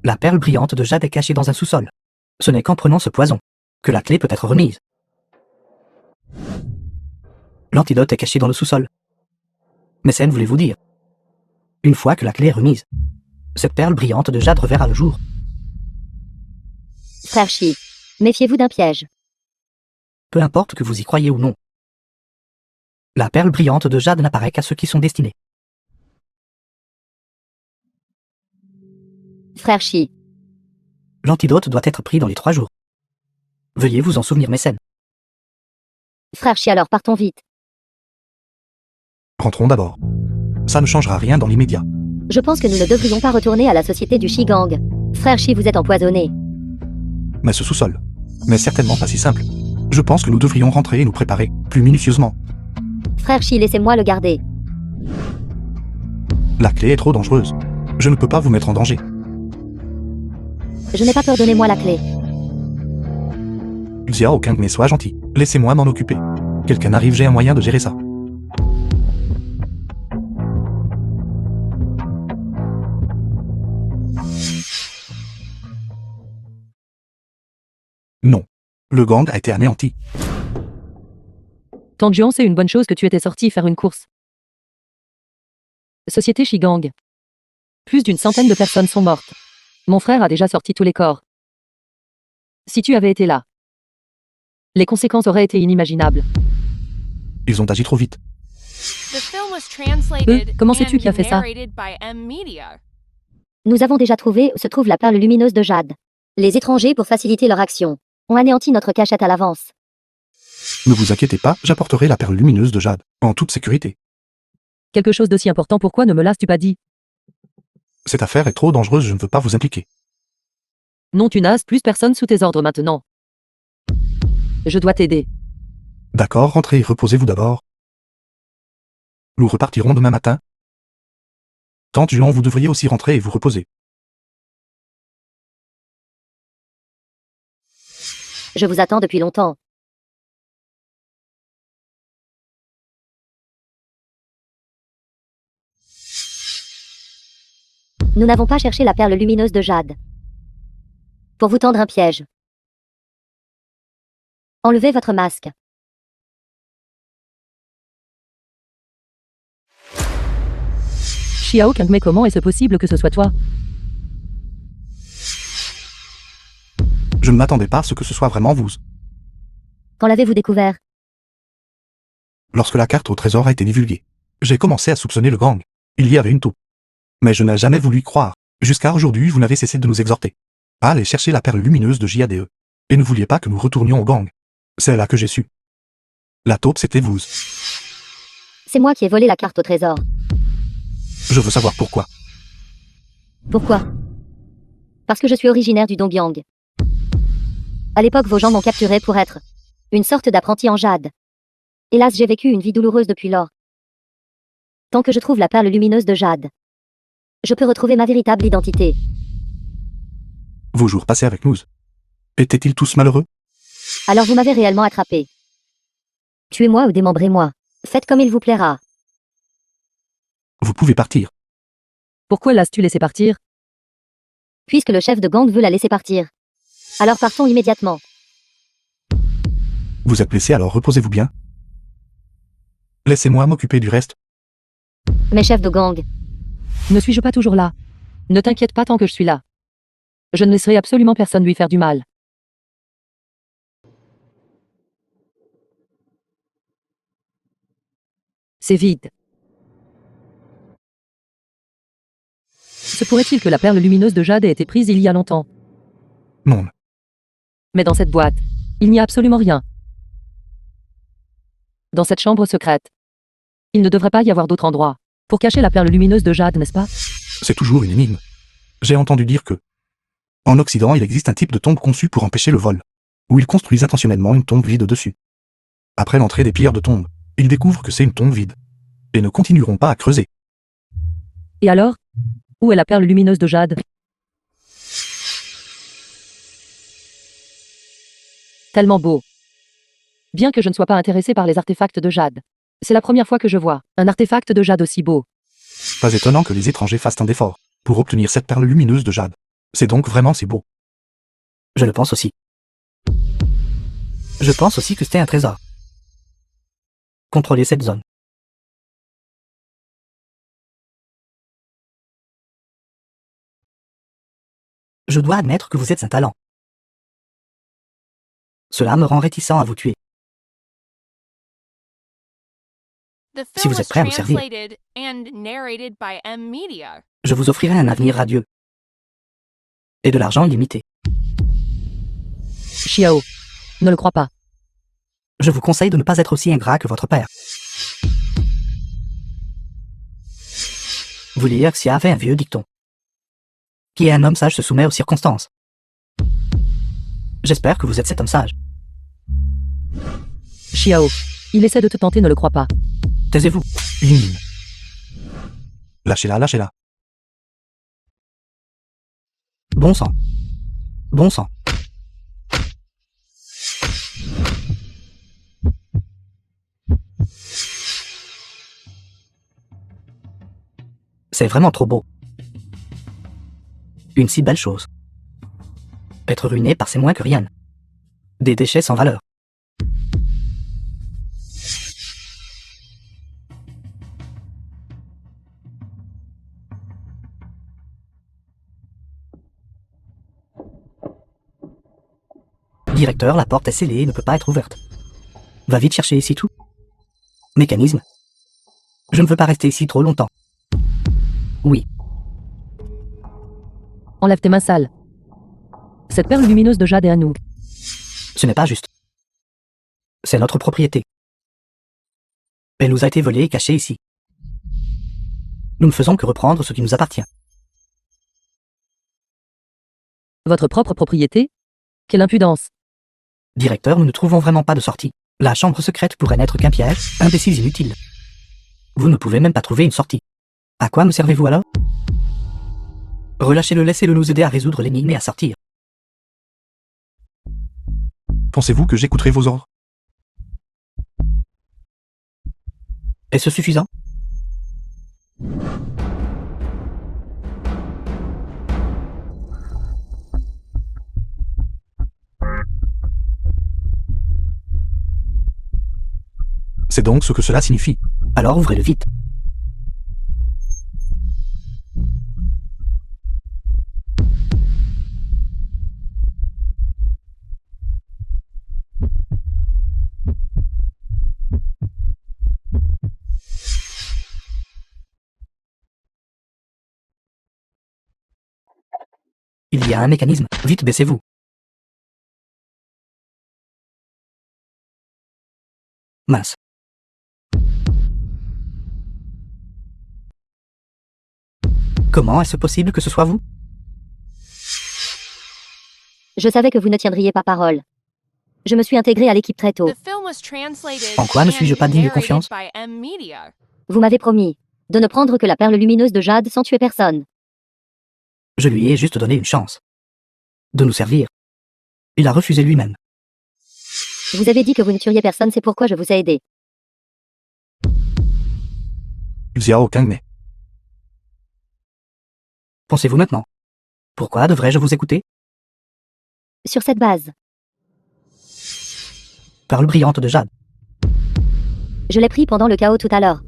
La perle brillante de jade est cachée dans un sous-sol. Ce n'est qu'en prenant ce poison que la clé peut être remise. L'antidote est caché dans le sous-sol. Mécène, voulez-vous dire? Une fois que la clé est remise, cette perle brillante de jade reverra le jour. Frère Chi, méfiez-vous d'un piège. Peu importe que vous y croyez ou non. La perle brillante de jade n'apparaît qu'à ceux qui sont destinés. Frère Chi, L'antidote doit être pris dans les 3 jours. Veuillez vous en souvenir, mécène. frère Chi, alors partons vite. Rentrons d'abord. Ça ne changera rien dans l'immédiat. Je pense que nous ne devrions pas retourner à la société du Shigang. Frère Chi, vous êtes empoisonné. Mais ce sous-sol n'est certainement pas si simple. Je pense que nous devrions rentrer et nous préparer plus minutieusement. Frère Chi, laissez-moi le garder. La clé est trop dangereuse. Je ne peux pas vous mettre en danger. Je n'ai pas peur, donnez-moi la clé. Xiao Kang, mais sois gentil. Laissez-moi m'en occuper. Quelqu'un arrive, j'ai un moyen de gérer ça. Non. Le gang a été anéanti. Tang Juan, c'est une bonne chose que tu étais sorti faire une course. Société Shigang. Plus d'une centaine de personnes sont mortes. Mon frère a déjà sorti tous les corps. Si tu avais été là, les conséquences auraient été inimaginables. Ils ont agi trop vite. The film was translated comment sais-tu qui a and fait ça? narrated by M Media. Nous avons déjà trouvé où se trouve la perle lumineuse de jade. Les étrangers, pour faciliter leur action, ont anéanti notre cachette à l'avance. Ne vous inquiétez pas, j'apporterai la perle lumineuse de jade, en toute sécurité. Quelque chose d'aussi important, pourquoi ne me l'as-tu pas dit? Cette affaire est trop dangereuse, je ne veux pas vous impliquer. Non, tu n'as plus personne sous tes ordres maintenant. Je dois t'aider. D'accord, rentrez et reposez-vous d'abord. Nous repartirons demain matin. Tante Juan, vous devriez aussi rentrer et vous reposer. Je vous attends depuis longtemps. Nous n'avons pas cherché la perle lumineuse de jade. Pour vous tendre un piège. Enlevez votre masque. Xiao Kang, mais comment est-ce possible que ce soit toi? Je ne m'attendais pas à ce que ce soit vraiment vous. Quand l'avez-vous découvert? Lorsque la carte au trésor a été divulguée, j'ai commencé à soupçonner le gang. Il y avait une taupe. Mais je n'ai jamais voulu y croire. Jusqu'à aujourd'hui, vous n'avez cessé de nous exhorter à aller chercher la perle lumineuse de JADE. Et ne vouliez pas que nous retournions au gang. C'est là que j'ai su. La taupe, c'était vous. C'est moi qui ai volé la carte au trésor. Je veux savoir pourquoi. Pourquoi? Parce que je suis originaire du Dongyang. À l'époque, vos gens m'ont capturé pour être une sorte d'apprenti en jade. Hélas, j'ai vécu une vie douloureuse depuis lors. Tant que je trouve la perle lumineuse de jade, je peux retrouver ma véritable identité. Vos jours passés avec nous étaient-ils tous malheureux? Alors vous m'avez réellement attrapé. Tuez-moi ou démembrez-moi. Faites comme il vous plaira. Vous pouvez partir. Pourquoi l'as-tu laissé partir? Puisque le chef de gang veut la laisser partir. Alors partons immédiatement. Vous êtes blessé, alors reposez-vous bien. Laissez-moi m'occuper du reste. Mais chef de gang, Ne suis-je pas toujours là? Ne t'inquiète pas tant que je suis là. Je ne laisserai absolument personne lui faire du mal. C'est vide. Se pourrait-il que la perle lumineuse de Jade ait été prise il y a longtemps? Non. Mais dans cette boîte, il n'y a absolument rien. Dans cette chambre secrète, il ne devrait pas y avoir d'autre endroit pour cacher la perle lumineuse de Jade, n'est-ce pas? C'est toujours une énigme. J'ai entendu dire que, en Occident, il existe un type de tombe conçu pour empêcher le vol, où ils construisent intentionnellement une tombe vide dessus. Après l'entrée des pierres de tombe, ils découvrent que c'est une tombe vide, et ne continueront pas à creuser. Et alors? Où est la perle lumineuse de Jade? Tellement beau. Bien que je ne sois pas intéressé par les artefacts de Jade, c'est la première fois que je vois un artefact de Jade aussi beau. Pas étonnant que les étrangers fassent un effort pour obtenir cette perle lumineuse de Jade. C'est donc vraiment si beau. Je le pense aussi. Je pense aussi que c'était un trésor. Contrôlez cette zone. Je dois admettre que vous êtes un talent. Cela me rend réticent à vous tuer. The Si film vous was êtes prêt à vous servir. translated and narrated by M Media. Je vous offrirai un avenir radieux. Et de l'argent illimité. Xiao. Ne le crois pas. Je vous conseille de ne pas être aussi ingrat que votre père. Vous lire Xia avait un vieux dicton. Qui est un homme sage se soumet aux circonstances. J'espère que vous êtes cet homme sage. Xiao. Il essaie de te tenter, ne le crois pas. Taisez-vous. Yin Yin. Lâchez-la, lâchez-la. Bon sang. Bon sang. C'est vraiment trop beau. Une si belle chose. Être ruiné par c'est moins que rien. Des déchets sans valeur. Directeur, la porte est scellée et ne peut pas être ouverte. Va vite chercher ici tout. Mécanisme. Je ne veux pas rester ici trop longtemps. Oui. Enlève tes mains sales. Cette perle lumineuse de Jade est à nous. Ce n'est pas juste. C'est notre propriété. Elle nous a été volée et cachée ici. Nous ne faisons que reprendre ce qui nous appartient. Votre propre propriété? Quelle impudence! Directeur, nous ne trouvons vraiment pas de sortie. La chambre secrète pourrait n'être qu'un piège, imbéciles inutiles. Vous ne pouvez même pas trouver une sortie. À quoi me servez-vous alors? Relâchez-le, laissez-le nous aider à résoudre l'énigme et à sortir. Pensez-vous que j'écouterai vos ordres? Est-ce suffisant? C'est donc ce que cela signifie. Alors ouvrez-le vite. Il y a un mécanisme. Vite, baissez-vous. Mince. Comment est-ce possible que ce soit vous? je savais que vous ne tiendriez pas parole. Je me suis intégré à l'équipe très tôt. The film was translated En quoi ne suis-je and pas digne de narrated confiance? by M Media. Vous m'avez promis de ne prendre que la perle lumineuse de Jade sans tuer personne. Je lui ai juste donné une chance. De nous servir. Il a refusé lui-même. Vous avez dit que vous ne tueriez personne, c'est pourquoi je vous ai aidé. Il n'y a aucun mais. Pensez-vous maintenant? Pourquoi devrais-je vous écouter? Sur cette base, Perle brillante de jade. je l'ai pris pendant le chaos tout à l'heure.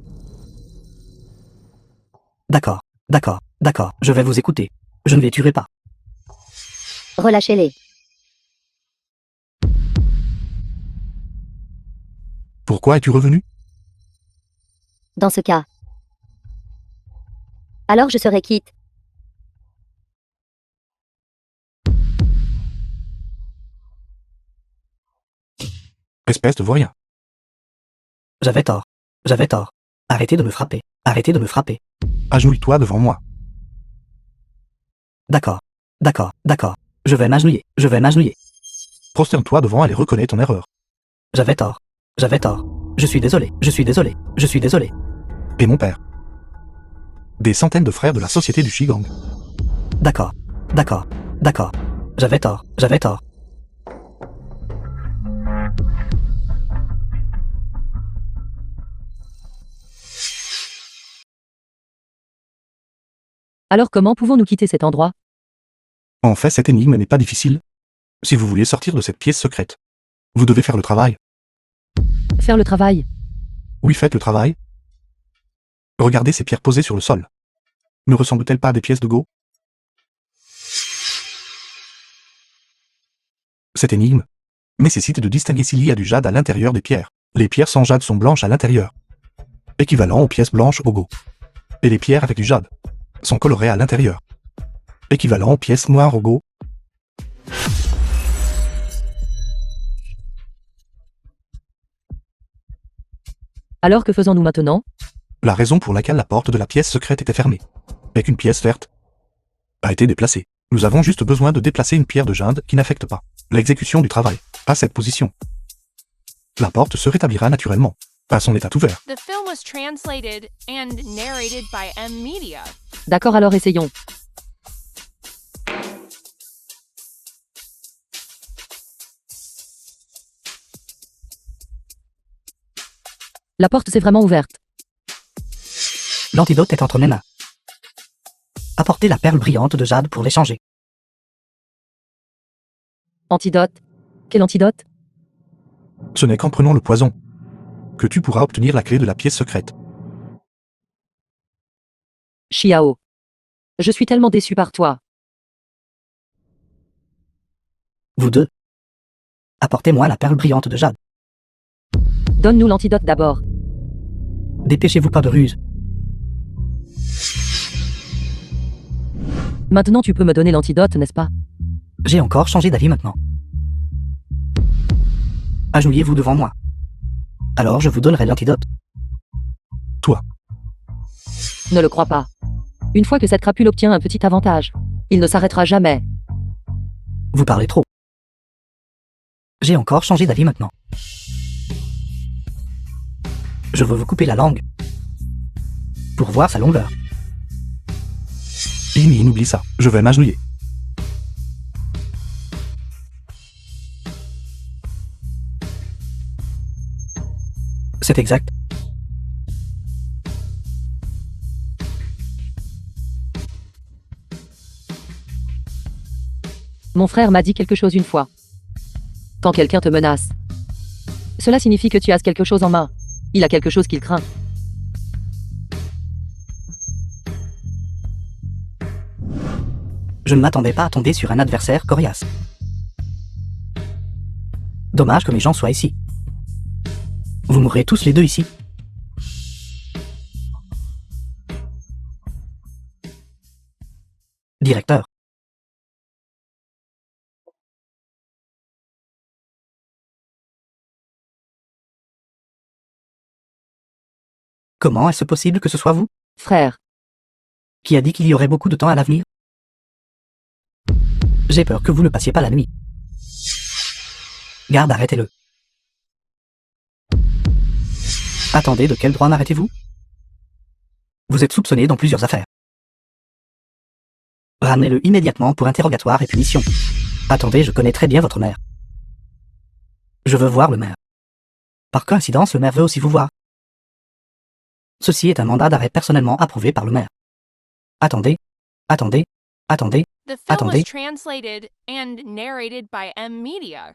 D'accord, d'accord, d'accord, je vais vous écouter. Je ne les tuerai pas. Relâchez-les. Pourquoi es-tu revenu? Dans ce cas. Alors je serai quitte. Espèce de vaurien. J'avais tort. J'avais tort. Arrêtez de me frapper. Arrêtez de me frapper. Agenouille-toi devant moi. D'accord. D'accord, d'accord. Je vais m'agenouiller. Je vais m'agenouiller. Prosterne-toi devant elle et reconnais ton erreur. J'avais tort. J'avais tort. Je suis désolé. Je suis désolé. Je suis désolé. Et mon père. Des centaines de frères de la société du Shigang. D'accord. D'accord. D'accord. J'avais tort. J'avais tort. Alors comment pouvons-nous quitter cet endroit? En fait, cette énigme n'est pas difficile. Si vous voulez sortir de cette pièce secrète, vous devez faire le travail. Faire le travail. Oui, faites le travail. Regardez ces pierres posées sur le sol. Ne ressemblent-elles pas à des pièces de Go? Cette énigme nécessite de distinguer s'il y a du jade à l'intérieur des pierres. Les pierres sans jade sont blanches à l'intérieur, équivalent aux pièces blanches au Go. Et les pierres avec du jade sont colorées à l'intérieur, équivalent aux pièces noires au Go. Alors que faisons-nous maintenant? La raison pour laquelle la porte de la pièce secrète était fermée, et qu'une pièce verte a été déplacée. Nous avons juste besoin de déplacer une pierre de jade qui n'affecte pas l'exécution du travail à cette position. La porte se rétablira naturellement à son état ouvert. The film was translated and narrated by M Media. D'accord, alors essayons. La porte s'est vraiment ouverte. L'antidote est entre mes mains. Apportez la perle brillante de jade pour l'échanger. Antidote. Quel antidote? Ce n'est qu'en prenant le poison que tu pourras obtenir la clé de la pièce secrète. Xiao. Je suis tellement déçu par toi. Vous deux. Apportez-moi la perle brillante de jade. Donne-nous l'antidote d'abord. Dépêchez-vous pas de ruse. Maintenant tu peux me donner l'antidote, n'est-ce pas? J'ai encore changé d'avis maintenant. Agenouillez-vous devant moi. Alors je vous donnerai l'antidote. Toi, Ne le crois pas. Une fois que cette crapule obtient un petit avantage, il ne s'arrêtera jamais. Vous parlez trop. J'ai encore changé d'avis maintenant. Je veux vous couper la langue. Pour voir sa longueur. Amy, oublie ça. Je vais m'agenouiller. C'est exact. Mon frère m'a dit quelque chose une fois. Quand quelqu'un te menace, cela signifie que tu as quelque chose en main. Il a quelque chose qu'il craint. Je ne m'attendais pas à tomber sur un adversaire coriace. Dommage que mes gens soient ici. Vous mourrez tous les deux ici. Directeur. Comment est-ce possible que ce soit vous? Frère, Qui a dit qu'il y aurait beaucoup de temps à l'avenir? J'ai peur que vous ne passiez pas la nuit. Garde, arrêtez-le. Attendez, de quel droit m'arrêtez-vous? Vous êtes soupçonné dans plusieurs affaires. Ramenez-le immédiatement pour interrogatoire et punition. Attendez, je connais très bien votre mère. Je veux voir le maire. Par coïncidence, le maire veut aussi vous voir. Ceci est un mandat d'arrêt personnellement approuvé par le maire. Attendez, attendez, attendez. The film Attendez. was translated and narrated by M Media.